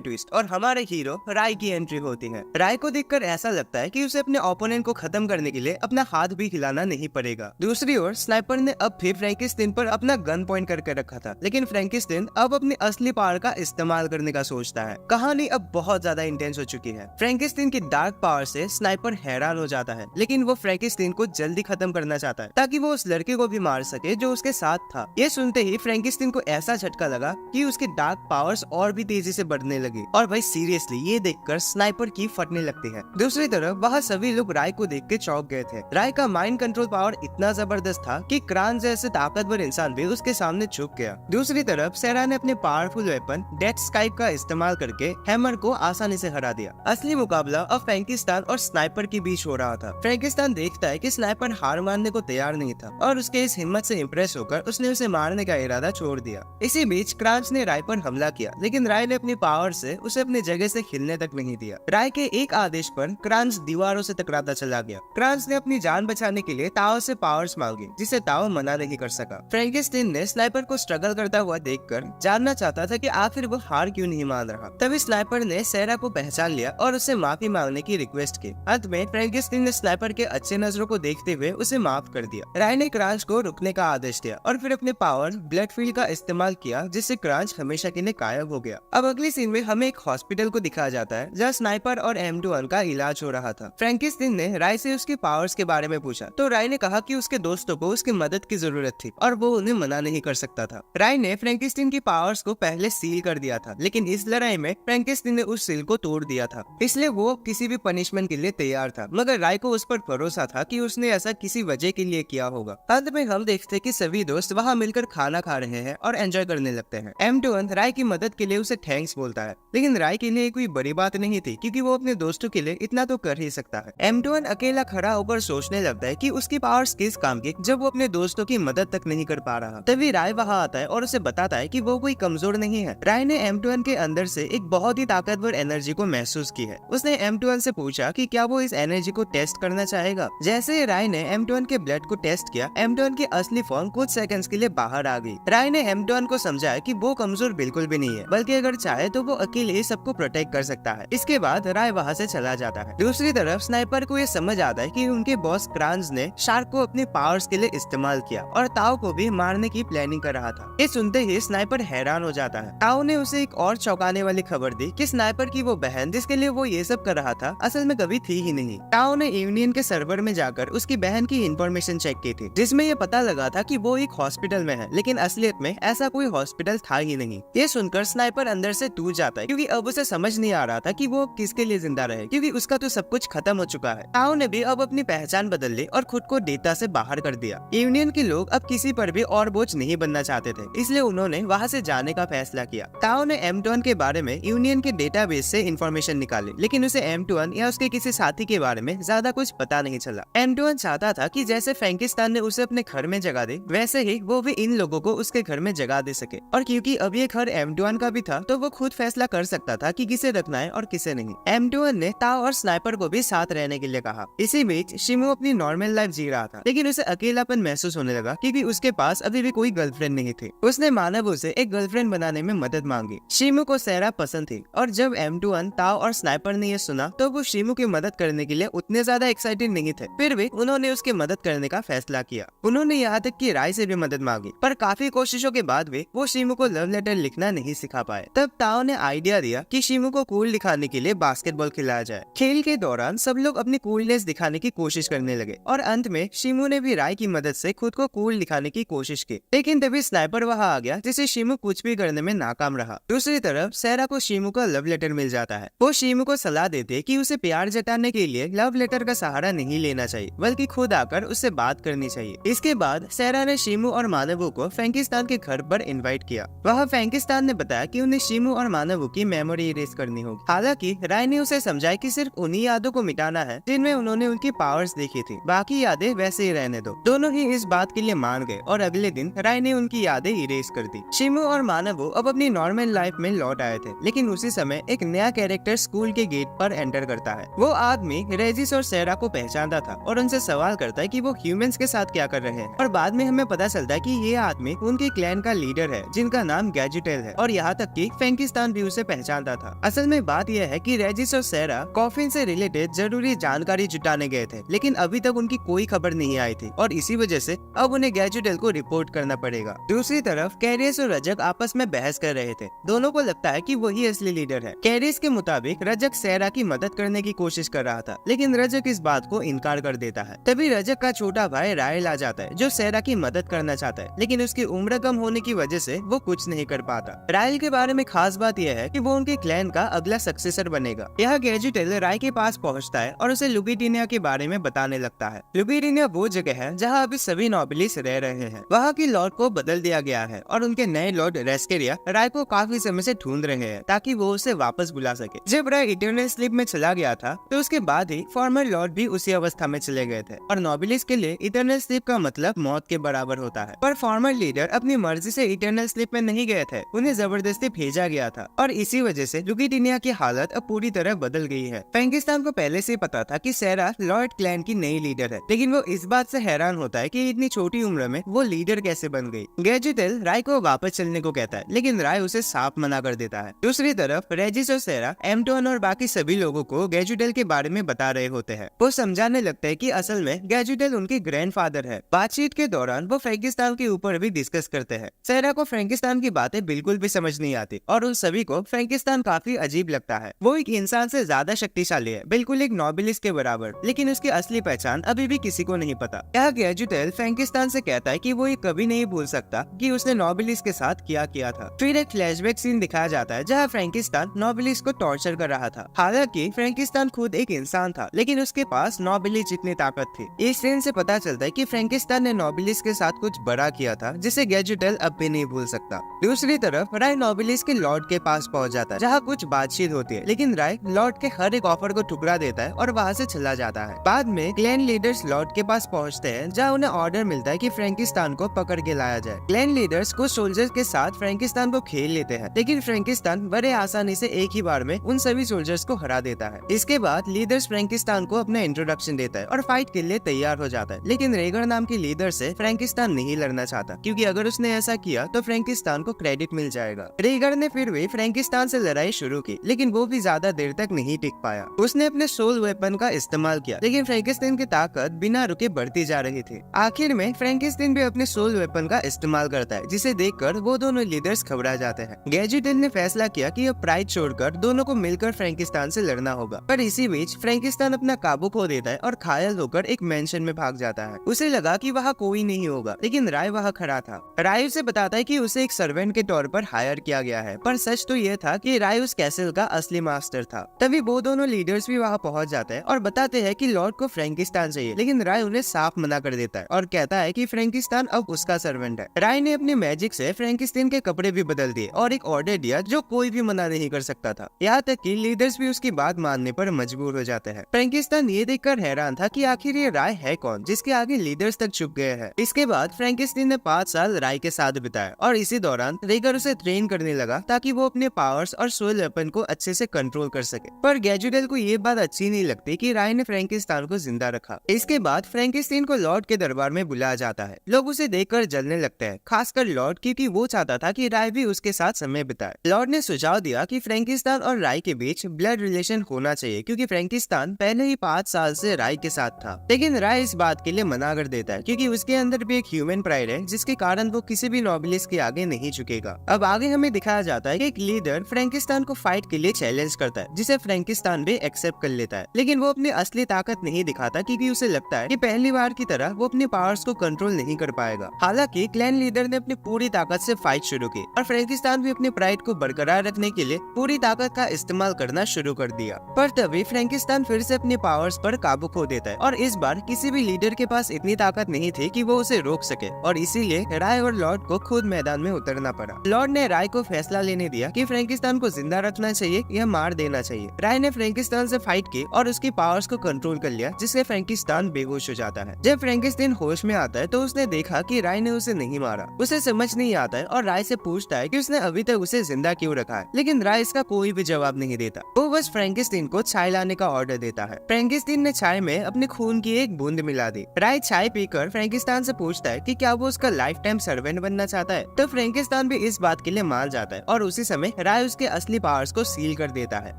ट्विस्ट और हमारे हीरो राय की एंट्री होती है। राय को देखकर ऐसा लगता है कि उसे अपने ओपोनेंट को खत्म करने के लिए अपना हाथ भी हिलाना नहीं पड़ेगा। दूसरी ओर स्नाइपर ने अब फिर फ्रैंकिस्टाइन पर अपना गन पॉइंट करके रखा था, लेकिन फ्रैंकिस्टाइन अब अपनी असली पावर का इस्तेमाल करने का सोचता है। कहानी अब बहुत ज्यादा इंटेंस हो चुकी है। फ्रैंकिस्टाइन की डार्क पावर से स्नाइपर हैरान हो जाता है, लेकिन वो फ्रैंकिस्टाइन को जल्दी खत्म करना चाहता है ताकि वो उस लड़के को भी मार सके जो उसके साथ था। ये सुनते ही फ्रैंकिस्टाइन को ऐसा झटका लगा कि उसकी डार्क पावर्स और भी तेजी से बढ़ने लगी। और भाई सीरियसली ये देखकर स्नाइपर की फटने लगती है। दूसरी तरफ वहाँ सभी लोग राय को देख के चौंक गए थे। राय का माइंड कंट्रोल पावर इतना जबरदस्त था कि क्रान जैसे ताकतवर इंसान भी उसके सामने झुक गया। दूसरी तरफ सेरा ने अपने पावरफुल वेपन डेथ स्काइप का इस्तेमाल करके हैमर को आसानी से हरा दिया। असली मुकाबला अब फ्रैंकिस्टाइन और स्नाइपर के बीच हो रहा था। फ्रैंकिस्टाइन देखता है कि स्नाइपर हार मानने को तैयार नहीं था और उसके इस हिम्मत से इम्प्रेस होकर उसने उसे मारने का इरादा छोड़ दिया। इसी बीच क्रांच ने राय पर हमला किया, लेकिन राय ने अपनी पावर से उसे अपनी जगह से हिलने तक नहीं दिया। राय के एक आदेश पर क्रांच दीवारों से टकराता चला गया। क्रांच ने अपनी जान बचाने के लिए ताओ से पावर्स मांगी, जिसे ताओ मना नहीं कर सका। फ्रैंकिस्टाइन ने स्नाइपर को स्ट्रगल करता हुआ देखकर जानना चाहता था कि आखिर वो हार क्यों नहीं मान रहा। तभी स्नाइपर ने सेरा को पहचान लिया और उससे माफी मांगने की रिक्वेस्ट की। अंत में फ्रैंकिस्टाइन ने स्नाइपर के अच्छे नजरों को देखते हुए उसे माफ कर दिया। राय ने क्रांच को रुकने का आदेश दिया और फिर अपने पावर ब्लड फील्ड का इस्तेमाल किया, जिससे क्रांच हमेशा के लिए गायब हो गया। अब अगली सीन में हमें एक हॉस्पिटल को दिखाया जाता है जहाँ स्नाइपर और M21 का इलाज हो रहा था। फ्रैंकिस्टाइन ने राय से उसके पावर्स के बारे में पूछा तो राय ने कहा कि उसके दोस्तों को उसकी मदद की जरूरत थी और वो उन्हें मना नहीं कर सकता था। राय ने फ्रैंकिस्टाइन की पावर्स को पहले सील कर दिया था, लेकिन इस लड़ाई में फ्रैंकिस्टाइन ने उस सील को तोड़ दिया था, इसलिए वो किसी भी पनिशमेंट के लिए तैयार था। मगर राय को उस पर भरोसा था कि उसने ऐसा किसी वजह के लिए किया होगा। अंत में हम देखते कि सभी दोस्त वहाँ मिलकर खाना खा रहे हैं और एंजॉय करने लगते हैं। M21 राय की मदद के लिए उसे थैंक्स बोलता है, लेकिन राय के लिए कोई बड़ी बात नहीं थी क्योंकि वो अपने दोस्तों के लिए इतना तो कर ही सकता है। M21 अकेला खड़ा होकर सोचने लगता है कि उसकी पावर्स किस काम की जब वो अपने दोस्तों की मदद तक नहीं कर पा रहा। तभी राय वहाँ आता है और उसे बताता है कि वो कोई कमजोर नहीं है। राय ने M21 के अंदर से एक बहुत ही ताकतवर एनर्जी को महसूस की है। उसने M21 से पूछा कि क्या वो इस एनर्जी को टेस्ट करना चाहेगा। जैसे राय ने M21 के ब्लड को टेस्ट किया, M21 की असली फॉर्म कुछ सेकंड्स के लिए बाहर आ गई। राय ने M21 को समझाया कि वो कमजोर बिल्कुल भी नहीं है, बल्कि अगर चाहे तो वो अकेले सबको प्रोटेक्ट कर सकता है। इसके बाद राय वहाँ से चला जाता है। दूसरी तरफ स्नाइपर को ये समझ आता है कि उनके बॉस क्रांच ने शार्क को अपने पावर्स के लिए इस्तेमाल किया और ताओ को भी मारने की प्लानिंग कर रहा था। ये सुनते ही स्नाइपर हैरान हो जाता है। ताओ ने उसे एक और चौंकाने वाली खबर दी कि स्नाइपर की वो बहन जिसके लिए वो ये सब कर रहा था असल में कभी थी ही नहीं। ताओ ने यूनियन के सर्वर में जाकर उसकी बहन की इंफॉर्मेशन चेक की थी, जिसमें ये पता लगा था कि वो एक हॉस्पिटल में है, लेकिन असलियत में ऐसा कोई हॉस्पिटल था ही नहीं। ये सुनकर स्नाइपर अंदर से टूट जाता है क्योंकि अब उसे समझ नहीं आ रहा था कि वो किसके लिए जिंदा रहे, क्योंकि उसका तो सब कुछ खत्म हो चुका है। ताओ ने भी अब अपनी पहचान बदल ली और खुद को डेटा से बाहर कर दिया। यूनियन के लोग अब किसी पर भी और बोझ नहीं बनना चाहते थे, इसलिए उन्होंने वहाँ से जाने का फैसला किया। ताओ ने M21 के बारे में यूनियन के डेटाबेस से इंफॉर्मेशन निकाली, लेकिन उसे M21 या उसके किसी साथी के बारे में ज्यादा कुछ पता नहीं चला। M21 चाहता था कि जैसे फ्रैंकिस्टाइन ने उसे अपने घर में जगह दे, वैसे ही वो भी इन लोगों को उसके घर में जगह दे सके। और क्योंकि अब ये घर M21 का भी था, तो वो खुद फैसला कर सकता था कि किसे रखना है और किसे नहीं। M21 ने ताओ और स्नाइपर को भी साथ रहने के लिए कहा। इसी बीच शिमू अपनी नॉर्मल लाइफ जी रहा था, लेकिन उसे अकेलापन महसूस होने लगा क्योंकि उसके पास अभी भी कोई गर्लफ्रेंड नहीं थी। उसने मानव से एक गर्लफ्रेंड बनाने में मदद मांगी। शिमू को सेरा पसंद थी और जब M21 ताओ और स्नाइपर ने ये सुना तो वो शिमू की मदद करने के लिए उतने ज्यादा एक्साइटेड नहीं थे। फिर भी उन्होंने उसकी मदद करने का फैसला किया। उन्होंने यहाँ तक कि राय से भी मदद मांगी, पर काफी कोशिशों के बाद भी वो शिमू को लव लेटर लिखना नहीं सिखा पाए। तब ताओ ने आइडिया दिया कि शिमू को कूल दिखाने के लिए बास्केटबॉल खिलाया जाए। खेल के दौरान सब लोग अपनी कूलनेस दिखाने की कोशिश करने लगे और अंत में शिमू ने भी राय की मदद से खुद को कूल दिखाने की कोशिश की, लेकिन तभी स्नाइपर वहाँ आ गया, जिससे शिमू कुछ भी करने में नाकाम रहा। दूसरी तरफ सेरा को शिमू का लव लेटर मिल जाता है। वो शिमू को सलाह देते कि उसे प्यार जताने के लिए लव लेटर का सहारा नहीं लेना चाहिए, बल्कि खुद आकर उससे बात करनी चाहिए। इसके बाद सेरा ने शिमू और मानवू को फ्रैंकिस्टाइन के घर पर इनवाइट किया। वहाँ फ्रैंकिस्टाइन ने बताया कि उन्हें शिमू और मानवू की मेमोरी इरेज करनी होगी। हालांकि राय ने उसे समझाया कि सिर्फ उन्हीं यादों को मिटाना है जिनमें उन्होंने उनकी पावर्स देखी थी, बाकी यादें वैसे ही रहने दो। दोनों ही इस बात के लिए मान गए और अगले दिन राय ने उनकी यादें इरेज कर दी। शिमू और मानवू अब अपनी नॉर्मल लाइफ में लौट आए थे, लेकिन उसी समय एक नया कैरेक्टर स्कूल के गेट पर एंटर करता है। वो आदमी रेजिस और सेरा को पहचानता था और उनसे सवाल करता है कि वो ह्यूमंस के साथ क्या कर रहे हैं। और बाद में हमें पता चलता है कि ये आदमी उनके क्लैन का लीडर है, जिनका नाम गैजेटेल है, और यहाँ तक कि फ्रैंकिस्टान भी उसे पहचानता था। असल में बात यह है कि रेजिस और सेरा कॉफिन से रिलेटेड जरूरी जानकारी जुटाने गए थे, लेकिन अभी तक उनकी कोई खबर नहीं आई थी और इसी वजह से अब उन्हें गैजेटेल को रिपोर्ट करना पड़ेगा। दूसरी तरफ कैरियस और रजक आपस में बहस कर रहे थे। दोनों को लगता है कि वही असली लीडर है। कैरियस के मुताबिक रजक सेरा की मदद करने की कोशिश कर रहा था, लेकिन रजक इस बात को इनकार कर देता है। तभी रजक का छोटा भाई रायल आ जाता है, जो सेरा की मदद करना चाहता है, लेकिन उसकी उम्र कम होने की वजह से वो कुछ नहीं कर पाता। रायल के बारे में खास बात यह है कि वो उनके क्लैन का अगला सक्सेसर बनेगा। यह गैजेटेल राय के पास पहुंचता है और उसे लुबिटिनिया के बारे में बताने लगता है। लुबिटिनिया वो जगह है जहाँ अभी सभी नोबिलिस रह रहे हैं। वहाँ की लॉर्ड को बदल दिया गया है और उनके नए लॉर्ड रेस्केरिया राय को काफी समय से ढूंढ रहे हैं ताकि वो उसे वापस बुला सके। जब राय इटर्नल स्लीप में चला गया था तो उसके बाद ही फॉर्मर लॉर्ड भी उसी अवस्था में चले गए थे और नोबिलिस के लिए इटर्नल स्लीप का मतलब मौत के बराबर होता है। पर फॉर्मर लीडर अपनी मर्जी से इटर्नल स्लीप में नहीं गए थे, उन्हें जबरदस्ती भेजा गया था और इसी वजह से लुबिटिनिया की हालत अब पूरी तरह बदल गई है। फ्रैंकिस्टान को पहले से पता था कि सेरा लॉर्ड क्लैन की नई लीडर है, लेकिन वो इस बात से हैरान होता है कि इतनी छोटी उम्र में वो लीडर कैसे बन गई। गैजेटेल राय को वापस चलने को कहता है, लेकिन राय उसे साफ मना कर देता है। दूसरी तरफ रेजिस और सेरा एम्टोन और बाकी सभी लोगों को गैजेटेल के बारे में बता रहे होते हैं। वो समझाने लगते हैं कि असल में गैजेटेल उनके ग्रैंडफादर है। बातचीत के दौरान वो फ्रैंकिस्टान के ऊपर भी डिस्कस करते हैं। सेरा को फ्रैंकिस्टान की बातें बिल्कुल भी समझ नहीं आती और उन सभी को फ्रैंकिस्टान काफी अजीब लगता है। वो एक इंसान से ज्यादा शक्तिशाली है, बिल्कुल एक नोबिलिस के बराबर, लेकिन उसकी असली पहचान अभी भी किसी को नहीं पता। यह गैजेटेल फ्रैंकिस्टान से कहता है कि वो ये कभी नहीं भूल सकता कि उसने नोबिलिस के साथ क्या किया था। फिर एक फ्लैशबैक सीन दिखाया जाता है जहाँ फ्रैंकिस्टान नोबिलिस को टॉर्चर कर रहा था। हालांकि फ्रैंकिस्टान खुद एक इंसान था, लेकिन उसके पास नोबिलिस जितनी ताकत थी। इस सीन से पता चलता है कि फ्रैंकिस्टान ने नोबिलिस के साथ कुछ बड़ा किया था, जिसे गैजेटेल अब भी नहीं भूल सकता। दूसरी तरफ राय नोबिलिस के लॉर्ड के पास पहुंच जाता है, जहाँ कुछ बातचीत होती है, लेकिन राय लॉर्ड के हर एक ऑफर को ठुकरा देता है और वहाँ से चला जाता है। बाद में क्लैन लीडर्स लॉर्ड के पास पहुंचते हैं, जहाँ उन्हें ऑर्डर मिलता है कि फ्रैंकिस्टान को पकड़ के लाया जाए। क्लैन लीडर्स कुछ सोल्जर्स के साथ फ्रैंकिस्टान को खेल लेते हैं, लेकिन फ्रैंकिस्टान बड़े आसानी से एक ही बार में उन सभी सोल्जर्स को हरा देता है। इसके बाद लीडर्स फ्रैंकिस्टान को अपना इंट्रोडक्शन देता है और फाइट के लिए तैयार हो जाता है, लेकिन रेगर नाम के लीडर से फ्रैंकिस्टान नहीं लड़ना चाहता, क्योंकि अगर उसने ऐसा किया तो फ्रैंकिस्टान को क्रेडिट मिल जाएगा। रेगर ने फिर भी फ्रैंकिस्टान से लड़ाई शुरू की, लेकिन वो भी ज्यादा देर तक नहीं टिक पाया। उसने अपने सोल वेपन का इस्तेमाल किया, लेकिन फ्रैंकिस्टान की ताकत बिना रुके बढ़ती जा रही थी। आखिर में फ्रैंकिस्टान भी अपने सोल वेपन का इस्तेमाल करता है, जिसे देखकर वो दोनों लीडर्स घबरा जाते हैं। गैजेटेल ने फैसला किया कि अब प्राइड छोड़कर दोनों को मिलकर फ्रैंकिस्टान से लड़ना होगा, पर इसी बीच फ्रैंकिस्टान अपना काबू खो देता है और घायल होकर एक मेंशन में भाग जाता है। उसे लगा कि वहाँ कोई नहीं होगा, लेकिन राय वहाँ खड़ा था। राय उसे बताता है कि उसे एक सर्वेंट के तौर पर हायर किया गया है, पर सच तो यह था कि राय उस कैसल का असली मास्टर था। तभी वो दोनों लीडर्स भी वहाँ पहुँच जाते हैं और बताते हैं कि लॉर्ड को फ्रैंकिस्टान चाहिए, लेकिन राय उन्हें साफ मना कर देता है और कहता है कि फ्रैंकिस्टान अब उसका सर्वेंट है। राय ने अपने मैजिक से फ्रैंकिस्टान के कपड़े भी बदल दिए और एक ऑर्डर दिया जो कोई भी मना नहीं कर सकता था। यहाँ तक कि लीडर्स भी उसकी बात मानने पर मजबूर हो जाते हैं। फ्रैंकिस्टान ये देखकर हैरान था कि आखिर ये राय है कौन, जिसके आगे लीडर्स तक झुक गए हैं। इसके बाद फ्रैंकिस्टान ने 5 साल राय के साथ बिताया और इसी दौरान रेगर उसे ट्रेन करने लगा ताकि वो अपने पावर्स और सोल वेपन को अच्छे से कंट्रोल कर सके। पर गैजेटेल को ये बात अच्छी नहीं लगती कि राय ने फ्रैंकिस्टान को जिंदा रखा। इसके बाद फ्रैंकिस्टान को लॉर्ड के दरबार में बुलाया जाता है। लोग उसे देखकर जलने लगते हैं, खासकर लॉर्ड, क्योंकि वो चाहता था कि राय भी उसके साथ समय बिताए। लॉर्ड ने सुझाव दिया कि फ्रैंकिस्टान और राय के बीच ब्लड रिलेशन होना चाहिए, क्योंकि फ्रैंकिस्टान पहले ही 5 साल से राय के साथ था। लेकिन राय इस बात के लिए मना कर देता है, क्योंकि उसके अंदर भी एक ह्यूमन प्राइड है, जिसके कारण वो किसी भी नोबिलिस के आगे नहीं झुकेगा। अब आगे हमें दिखाया जाता है कि एक लीडर फ्रैंकिस्टान को फाइट के लिए चैलेंज करता है, जिसे फ्रैंकिस्टान भी एक्सेप्ट कर लेता है, लेकिन वो अपनी असली ताकत नहीं दिखाता, क्योंकि उसे लगता है कि पहली बार की तरह वो अपने पावर्स को कंट्रोल नहीं कर पाएगा। हालांकि क्लैन लीडर ने अपनी पूरी ताकत से फाइट शुरू की और फ्रैंकिस्टान भी अपने प्राइड को बरकरार रखने के लिए पूरी ताकत का इस्तेमाल करना शुरू कर दिया। पर तभी फ्रैंकिस्टान फिर से अपने पावर्स पर काबू खो देता है और इस बार किसी भी लीडर के पास इतनी ताकत नहीं थी कि वो उसे रोक सके, और इसीलिए राय और लॉर्ड को खुद मैदान में उतरना पड़ा। लॉर्ड ने राय को फैसला लेने दिया कि फ्रैंकिस्टान को जिंदा रखना चाहिए या मार देना चाहिए। राय ने फ्रैंकिस्टान से फाइट की और उसकी पावर्स को कंट्रोल कर लिया, जिससे फ्रैंकिस्टान बेहोश हो जाता है। जब फ्रैंकिस्टान होश में आता है तो उसने देखा कि राय ने उसे नहीं मारा। उसे समझ नहीं आता है और राय से पूछता है है कि उसने अभी तक उसे जिंदा क्यों रखा है, लेकिन राय इसका कोई भी जवाब नहीं देता। वो बस फ्रैंकिस्टीन को चाय लाने का ऑर्डर देता है। फ्रैंकिस्टीन ने चाय में अपने खून की एक बूंद मिला दी। राय चाय पीकर फ्रैंकिस्तान से पूछता है कि क्या वो उसका लाइफ टाइम सर्वेंट बनना चाहता है, तो फ्रैंकिस्तान भी इस बात के लिए मान जाता है और उसी समय राय उसके असली पावर्स को सील कर देता है।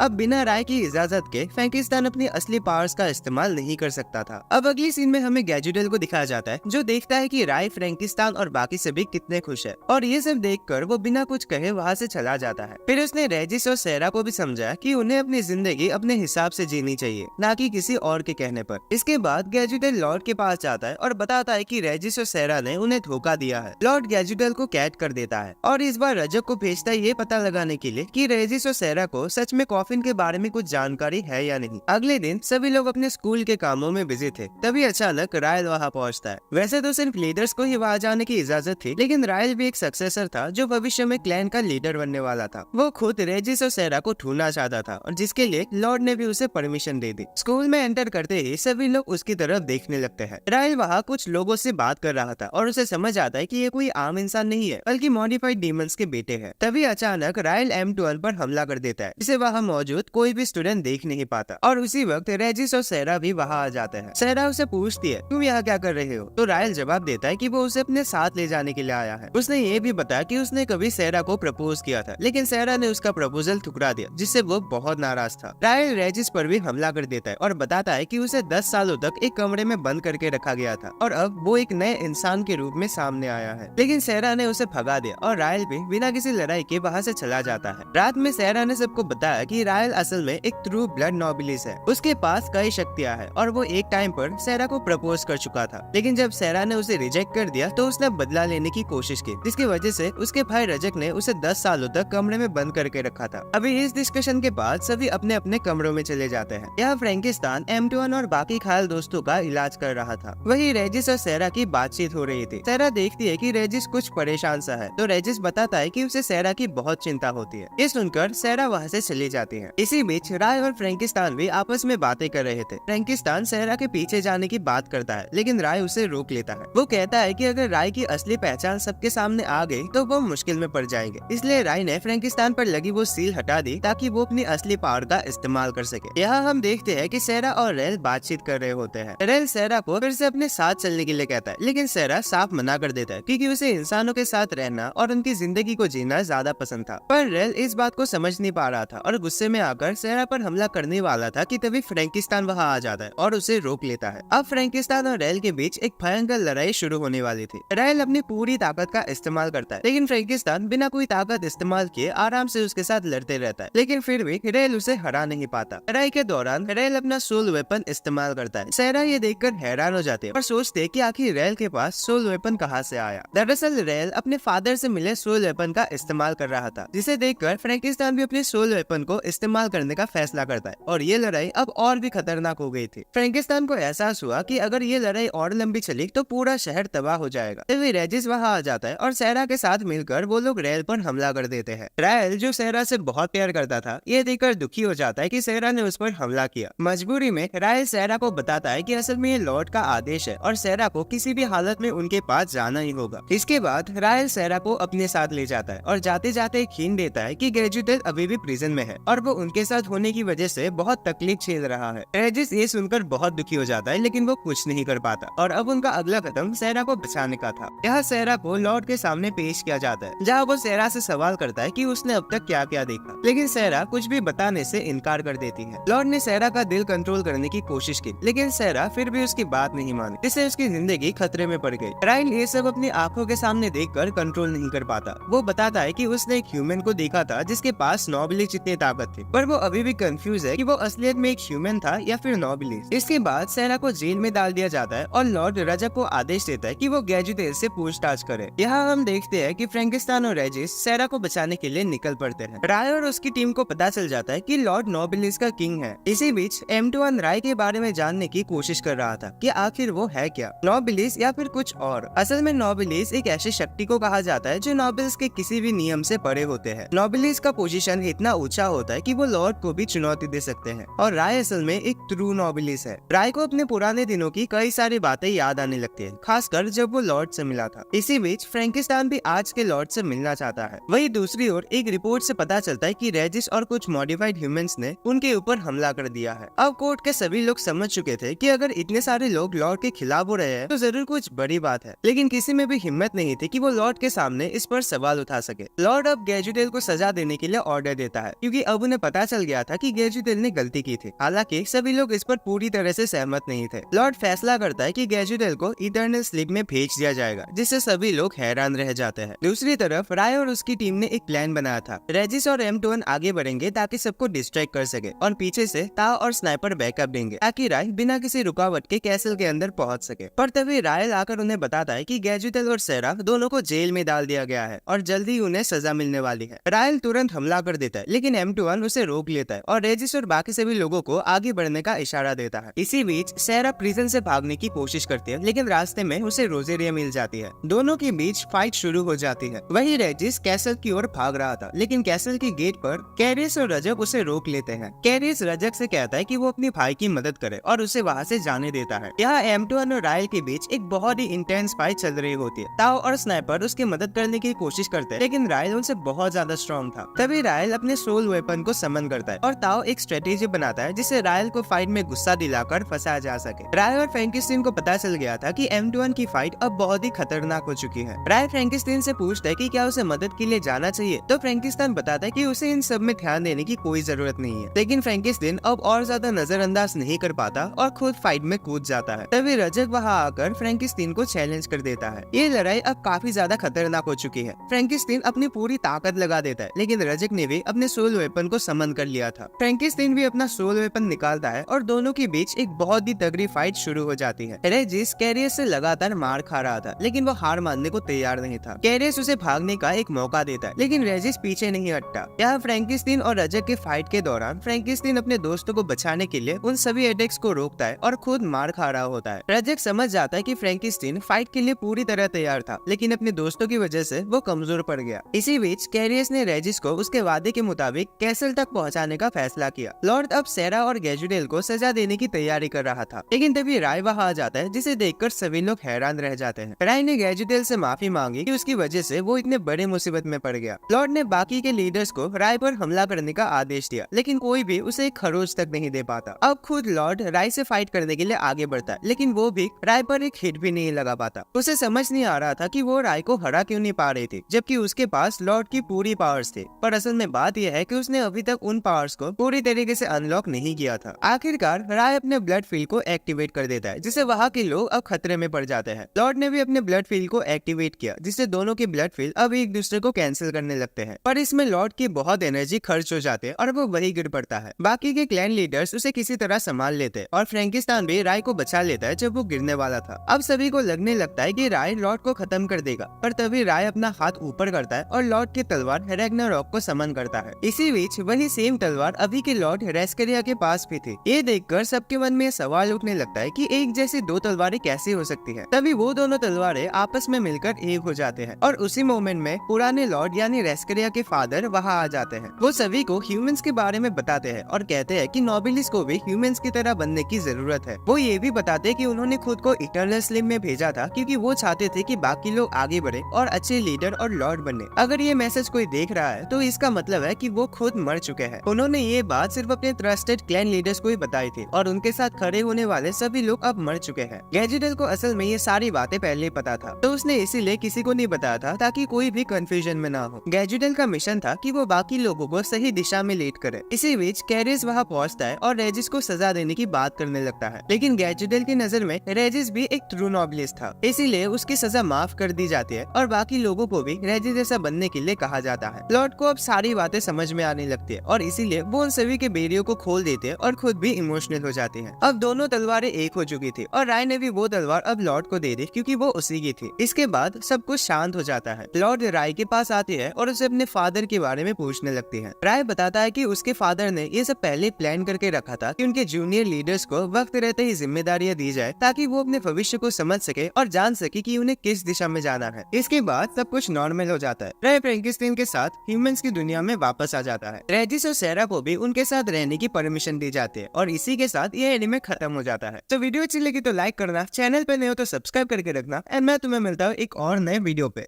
अब बिना राय की इजाजत के फ्रैंकिस्तान अपनी असली पावर्स का इस्तेमाल नहीं कर सकता था। अब अगली सीन में हमें गैजुडेल को दिखाया जाता है, जो देखता है कि राय, फ्रैंकिस्तान और बाकी सभी कितने खुश है, और ये सब देखकर वो बिना कुछ कहे वहाँ से चला जाता है। फिर उसने रेजिस और सेरा को भी समझाया कि उन्हें अपनी जिंदगी अपने हिसाब से जीनी चाहिए, ना कि किसी और के कहने पर। इसके बाद गैजुडेल लॉर्ड के पास जाता है और बताता है कि रेजिस और सेरा ने उन्हें धोखा दिया है। लॉर्ड गैजुडेल को कैद कर देता है और इस बार रजक को भेजता है ये पता लगाने के लिए कि रेजिस और सेरा को सच में कॉफिन के बारे में कुछ जानकारी है या नहीं। अगले दिन सभी लोग अपने स्कूल के कामों में बिजी थे, तभी अचानक रायल वहाँ पहुँचता है। वैसे तो सिर्फ लीडर्स को ही वहाँ जाने की इजाजत थी, लेकिन रायल भी एक सक्सेसर था जो भविष्य में क्लैन का लीडर बनने वाला था। वो खुद रेजिस और सेरा को ढूंढना चाहता था और जिसके लिए लॉर्ड ने भी उसे परमिशन दे दी। स्कूल में एंटर करते ही सभी लोग उसकी तरफ देखने लगते हैं। रायल वहाँ कुछ लोगों से बात कर रहा था और उसे समझ आता है कि ये कोई आम इंसान नहीं है, बल्कि मॉडिफाइड डीमंस के बेटे हैं। तभी अचानक रायल M12 पर हमला कर देता है, जिसे वहाँ मौजूद कोई भी स्टूडेंट देख नहीं पाता, और उसी वक्त रेजिस और सेरा भी वहाँ आ जाते हैं। सेरा उसे पूछती है, तुम यहाँ क्या कर रहे हो? तो रायल जवाब देता है कि वो उसे अपने साथ ले जाने के लिए आया है। उसने ये भी बताया कि उसने कभी सेरा को प्रपोज किया था, लेकिन सेरा ने उसका प्रपोजल ठुकरा दिया, जिससे वो बहुत नाराज था। रायल रेजिस पर भी हमला कर देता है और बताता है कि उसे 10 सालों तक एक कमरे में बंद करके रखा गया था और अब वो एक नए इंसान के रूप में सामने आया है। लेकिन सेरा ने उसे भगा दिया और रायल भी बिना किसी लड़ाई के वहाँ से चला जाता है। रात में सेरा ने सबको बताया कि रायल असल में एक ट्रू ब्लड नोबिलिस है, उसके पास कई शक्तियाँ हैं और वो एक टाइम पर सेरा को प्रपोज कर चुका था। लेकिन जब सेरा ने उसे रिजेक्ट कर दिया तो उसने बदला लेने की कोशिश की, जिसकी वजह से उसके भाई रजक ने उसे 10 सालों तक कमरे में बंद करके रखा था। अभी इस डिस्कशन के बाद सभी अपने अपने कमरों में चले जाते हैं। यहाँ फ्रैंकिस्तान M21 और बाकी घायल दोस्तों का इलाज कर रहा था। वही रेजिस और सेरा की बातचीत हो रही थी। सेरा देखती है कि रेजिस कुछ परेशान सा है, तो रेजिस बताता है कि उसे सेरा की बहुत चिंता होती है। ये सुनकर सेरा वहाँ से चली जाती है। इसी बीच राय और फ्रैंकिस्तान भी आपस में बातें कर रहे थे। फ्रैंकिस्तान सेरा के पीछे जाने की बात करता है, लेकिन राय उसे रोक लेता है। वो कहता है कि अगर राय की असली पहचान सबके सामने आ गई तो वो मुश्किल में पड़ जाएंगे, इसलिए राय ने फ्रैंकिस्तान पर लगी वो सील हटा दी ताकि वो अपनी असली पावर का इस्तेमाल कर सके। यहाँ हम देखते हैं कि सेरा और रेल बातचीत कर रहे होते हैं। रेल सेरा को फिर से अपने साथ चलने के लिए कहता है, लेकिन सेरा साफ मना कर देता है क्योंकि उसे इंसानों के साथ रहना और उनकी जिंदगी को जीना ज्यादा पसंद था। पर रेल इस बात को समझ नहीं पा रहा था और गुस्से में आकर सेरा पर हमला करने वाला था कि तभी फ्रैंकिस्तान वहाँ आ जाता है और उसे रोक लेता है। अब फ्रैंकिस्तान और रेल के बीच एक भयंकर लड़ाई शुरू होने वाली थी। रेल अपनी पूरी ताकत का इस्तेमाल करता है, लेकिन फ्रैंकिस्तान बिना कोई ताकत इस्तेमाल किए आराम से उसके साथ लड़ते रहता है, लेकिन फिर भी रेल उसे हरा नहीं पाता। लड़ाई के दौरान रेल अपना सोल वेपन इस्तेमाल करता है। सेरा ये देखकर हैरान हो जाते हैं और सोचते कि आखिर रेल के पास सोल वेपन कहाँ से आया। दरअसल रेल अपने फादर से मिले सोल वेपन का इस्तेमाल कर रहा था, जिसे देखकर फ्रैंकिस्तान भी अपने सोल वेपन को इस्तेमाल करने का फैसला करता है और ये लड़ाई अब और भी खतरनाक हो गई थी। फ्रैंकिस्तान को एहसास हुआ कि अगर ये लड़ाई और लंबी चली तो पूरा शहर तबाह हो जाएगा। तभी रेजिस वहाँ आ जाता है और सेरा के साथ मिलकर वो लोग रेल पर हमला कर देते हैं। रायल जो सेरा से बहुत प्यार करता था, ये देखकर दुखी हो जाता है कि सेरा ने उस पर हमला किया। मजबूरी में रायल सेरा को बताता है कि असल में ये लॉर्ड का आदेश है और सेरा को किसी भी हालत में उनके पास जाना ही होगा। इसके बाद रायल सेरा को अपने साथ ले जाता है और जाते जाते एक हिंट देता है कि गैजुडेल अभी भी प्रिजन में है और वो उनके साथ होने की वजह से बहुत तकलीफ झेल रहा है। रेजिस ये सुनकर बहुत दुखी हो जाता है, लेकिन वो कुछ नहीं कर पाता और अब उनका अगला कदम सेरा को बचाने का था। यहाँ सेरा को लॉर्ड के सामने पेश किया जाता है, जहाँ वो सेरा से सवाल करता है कि उसने अब तक क्या क्या देखा, लेकिन सेरा कुछ भी बताने से इनकार कर देती है। लॉर्ड ने सेरा का दिल कंट्रोल करने की कोशिश की, लेकिन सेरा फिर भी उसकी बात नहीं मानी, जिससे उसकी जिंदगी खतरे में पड़ गई। रायल ये सब अपनी आंखों के सामने देखकर कंट्रोल नहीं कर पाता। वो बताता है कि उसने एक ह्यूमन को देखा था जिसके पास नोबिलिस जितनी ताकत थी, पर वो अभी भी कंफ्यूज है कि वो असलियत में एक ह्यूमन था या फिर नोबिलिस। इसके बाद सेरा को जेल में डाल दिया जाता है और लॉर्ड रजक को आदेश देता है कि वो गैजुडेल से पूछताछ करे। यहाँ हम देखते हैं कि फ्रैंकिस्तान और रेजिस सेरा को बचाने के लिए निकल पड़ते हैं। राय और उसकी टीम को पता चल जाता है कि लॉर्ड नोबिलिस का किंग है। इसी बीच M21 राय के बारे में जानने की कोशिश कर रहा था कि आखिर वो है क्या, नोबिलिस या फिर कुछ और। असल में नोबिलिस एक ऐसी शक्ति को कहा जाता है जो नोबिल्स के किसी भी नियम से परे होते हैं। नोबिलिस का पोजीशन इतना ऊंचा होता है कि वो लॉर्ड को भी चुनौती दे सकते हैं और राय असल में एक ट्रू नोबिलिस है। राय को अपने पुराने दिनों की कई सारी बातें याद आने लगती है, खासकर जब वो लॉर्ड से मिला था। इसी बीच फ्रैंकिस्तान भी आज के लॉर्ड से मिलना चाहता है। वहीं दूसरी ओर एक रिपोर्ट से पता चलता है कि रेजिस और कुछ मॉडिफाइड ह्यूमंस ने उनके ऊपर हमला कर दिया है। अब कोर्ट के सभी लोग समझ चुके थे कि अगर इतने सारे लोग लॉर्ड के खिलाफ हो रहे हैं तो जरूर कुछ बड़ी बात है, लेकिन किसी में भी हिम्मत नहीं थी कि वो लॉर्ड के सामने इस पर सवाल उठा सके। लॉर्ड अब गैजुडेल को सजा देने के लिए ऑर्डर देता है, क्योंकि अब उन्हें पता चल गया था कि गैजुडेल ने गलती की थी। हालांकि सभी लोग इस पर पूरी तरह से सहमत नहीं थे। लॉर्ड फैसला करता है कि गैजुडेल को इटर्नल स्लीप में भेज दिया जाएगा, जिससे सभी लोग हैरान रह जाते हैं। दूसरी तरफ राय और उसकी टीम ने एक प्लान बनाया था। रेजिस और M21 आगे बढ़ेंगे ताकि सबको डिस्ट्रैक्ट कर सके, और पीछे से ता और स्नाइपर बैकअप देंगे ताकि राय बिना किसी रुकावट के कैसल के अंदर पहुंच सके। पर तभी राय आकर उन्हें बताता है कि गैजुडेल और सेरा दोनों को जेल में डाल दिया गया है और जल्दी ही उन्हें सजा मिलने वाली है। रायल तुरंत हमला कर देता है, लेकिन M21 उसे रोक लेता है और रेजिस और बाकी सभी लोगों को आगे बढ़ने का इशारा देता है। इसी बीच सेरा प्रिजन से भागने की कोशिश करती है, लेकिन रास्ते में उसे रोजेरिया मिल जाती है। दोनों के बीच फाइट शुरू हो जाती है। वही रेजिस कैसल की ओर भाग रहा था, लेकिन कैसल के गेट पर कैरियस और रजक उसे रोक लेते हैं। कैरियस रजक से कहता है कि वो अपने भाई की मदद करे और उसे वहाँ से जाने देता है। यहाँ M21 और रायल के बीच एक बहुत ही इंटेंस फाइट चल रही होती है। ताओ और स्नाइपर उसकी मदद करने की कोशिश करते हैं, लेकिन रायल उनसे बहुत ज्यादा स्ट्रॉन्ग था। तभी रायल अपने सोल वेपन को समन करता है और ताओ एक स्ट्रेटेजी बनाता है जिससे रायल को फाइट में गुस्सा दिलाकर फंसाया जा सके। रायल और फ्रैंकिस्टाइन को पता चल गया था कि M21 की फाइट अब बहुत ही खतरनाक हो चुकी है। रायल फ्रैंकिस्टाइन से पूछता है कि क्या उसे मदद के लिए जाना चाहिए, तो फ्रैंकिस्टाइन बताता है कि उसे इन सब में ध्यान देने की कोई जरूरत नहीं है। लेकिन फ्रैंकिस्टाइन अब और ज्यादा नजरअंदाज नहीं कर पाता और खुद फाइट में कूद जाता है। तभी रजक वहाँ आकर फ्रैंकिस्टाइन को चैलेंज कर देता है। ये लड़ाई अब काफी ज्यादा खतरनाक हो चुकी है। फ्रैंकिस्टाइन अपनी पूरी ताकत लगा देता है, लेकिन रजक ने भी अपने सोल वेपन को समन कर लिया था। फ्रैंकिस्टाइन भी अपना सोल वेपन निकालता है और दोनों के बीच एक बहुत ही तगड़ी फाइट शुरू हो जाती है। रेजिस कैरियस से लगातार मार खा रहा था, लेकिन वो हार मानने को तैयार नहीं था। कैरियस उसे भागने का एक मौका देता है, लेकिन रेजिस पीछे नहीं हटता। यहाँ फ्रैंकिस्टाइन और रजक के फाइट के दौरान फ्रैंकिस्टाइन अपने दोस्तों को बचाने के लिए उन सभी अटैक्स को रोकता है और खुद मार खा रहा होता है। रजक समझ जाता है कि फ्रैंकिस्टाइन फाइट के लिए पूरी तरह तैयार था, लेकिन अपने दोस्तों की वजह से वो कमजोर पड़ गया। इसी बीच कैरियस ने रेजिस को उसके वादे के मुताबिक कैसल तक पहुंचाने का फैसला किया। लॉर्ड अब सेरा और गैजुडेल को सजा देने की तैयारी कर रहा था, लेकिन तभी राय वहां आ जाता है, जिसे देखकर सभी लोग हैरान रह जाते हैं। राय ने गैजुडेल से माफी मांगी कि उसकी वजह से वो इतने बड़े मुसीबत में पड़ गया। लॉर्ड ने बाकी के लीडर्स को राय पर हमला करने का आदेश दिया, लेकिन कोई भी उसे एक खरोच तक नहीं दे पाता। अब खुद लॉर्ड राय से फाइट करने के लिए आगे बढ़ता है, लेकिन वो भी राय पर एक हिट भी नहीं लगा पाता। उसे समझ नहीं आ रहा था कि वो राय को हरा क्यों नहीं पा रही थी, जबकि उसके पास लॉर्ड की पूरी पावर्स थे। पर असल में बात यह है कि उसने अभी तक उन पावर्स को पूरी तरीके से अनलॉक नहीं किया था। आखिरकार राय अपने ब्लड फील्ड को एक्टिवेट कर देता है, जिससे वहाँ के लोग अब खतरे में पड़ जाते हैं। लॉर्ड ने भी अपने ब्लड फील्ड को एक्टिवेट किया, जिससे दोनों के ब्लड फील्ड अब एक दूसरे को कैंसिल करने लगते हैं। पर इसमें लॉर्ड की बहुत एनर्जी खर्च हो जाती है और वो वही गिर पड़ता है। बाकी के क्लैन लीडर्स उसे किसी तरह संभाल लेते हैं और फ्रैंकिस्टाइन भी राय को बचा लेता है जब वो गिरने वाला था। अब सभी को लगने लगता है कि राय लॉर्ड को खत्म कर देगा, पर तभी राय अपना हाथ ऊपर करता है और लॉर्ड की तलवार रैग्नारॉक को समन करता है। इसी बीच वही सेम तलवार अभी के लॉर्ड रेस्करिया के पास भी थी। ये देखकर सबके मन में सवाल उठने लगता है कि एक जैसी दो तलवारें कैसे हो सकती है। तभी वो दोनों तलवारें आपस में मिलकर एक हो जाते हैं और उसी मोमेंट में पुराने लॉर्ड यानी रेस्करिया के फादर वहाँ आ जाते हैं। वो सभी को ह्यूमंस के बारे में बताते हैं और कहते हैं कि नोबिलिस को भी ह्यूमंस की तरह बनने की जरूरत है। वो ये भी बताते हैं कि उन्होंने खुद को इटर्नल स्लिम में भेजा था क्योंकि वो चाहते थे कि बाकी लोग आगे बढ़े और अच्छे लीडर और लॉर्ड बने। अगर ये मैसेज कोई देख रहा है तो इसका मतलब है कि वो खुद मर चुके हैं। उन्होंने ये बात सिर्फ अपने ट्रस्टेड क्लैन लीडर्स को ही बताई थी और उनके साथ खड़े होने वाले सभी लोग अब मर चुके हैं। गैजुडेल को असल में ये सारी बातें पहले ही पता था, तो उसने इसीलिए किसी को नहीं बताया था ताकि कोई भी कंफ्यूजन में ना हो। गैजुडेल का मिशन था कि वो बाकी लोगों को सही दिशा में लीड करे। इसी बीच कैरियस वहाँ पहुँचता है और रेजिस को सजा देने की बात करने लगता है, लेकिन गैजुडेल की नजर में रेजिस भी एक ट्रू नोबिलिस्ट था, इसीलिए उसकी सजा माफ कर दी जाती है और बाकी लोगों को भी रेजिस जैसा बनने के लिए कहा जाता है। लॉर्ड को अब सारी बातें समझ में आने लगती है और इसीलिए वो उन सभी के बेरियों को खोल देते हैं और खुद भी इमोशनल हो जाते हैं। अब दोनों तलवारें एक हो चुकी थी और राय ने भी वो तलवार अब लॉर्ड को दे दी क्योंकि वो उसी की थी। इसके बाद सब कुछ शांत हो जाता है। लॉर्ड राय के पास आती है और उसे अपने फादर के बारे में पूछने लगती है। राय बताता है कि उसके फादर ने ये सब पहले प्लान करके रखा था कि उनके जूनियर लीडर्स को वक्त रहते ही जिम्मेदारियां दी जाए ताकि वो अपने भविष्य को समझ सके और जान सके कि उन्हें किस दिशा में जाना है। इसके बाद सब कुछ नॉर्मल हो जाता है। राय फ्रैंकिस्टाइन के साथ ह्यूमंस की दुनिया में वापस आ जाता है। रेजिस और सेरा को भी उनके साथ रहने की परमिशन दी जाती है और इसी के साथ ये एनीमे खत्म हो जाता है। तो वीडियो अच्छी लगी तो लाइक करना, चैनल पे नए हो तो सब्सक्राइब करके रखना एंड मैं तुम्हें मिलता हूँ एक और नए वीडियो पे।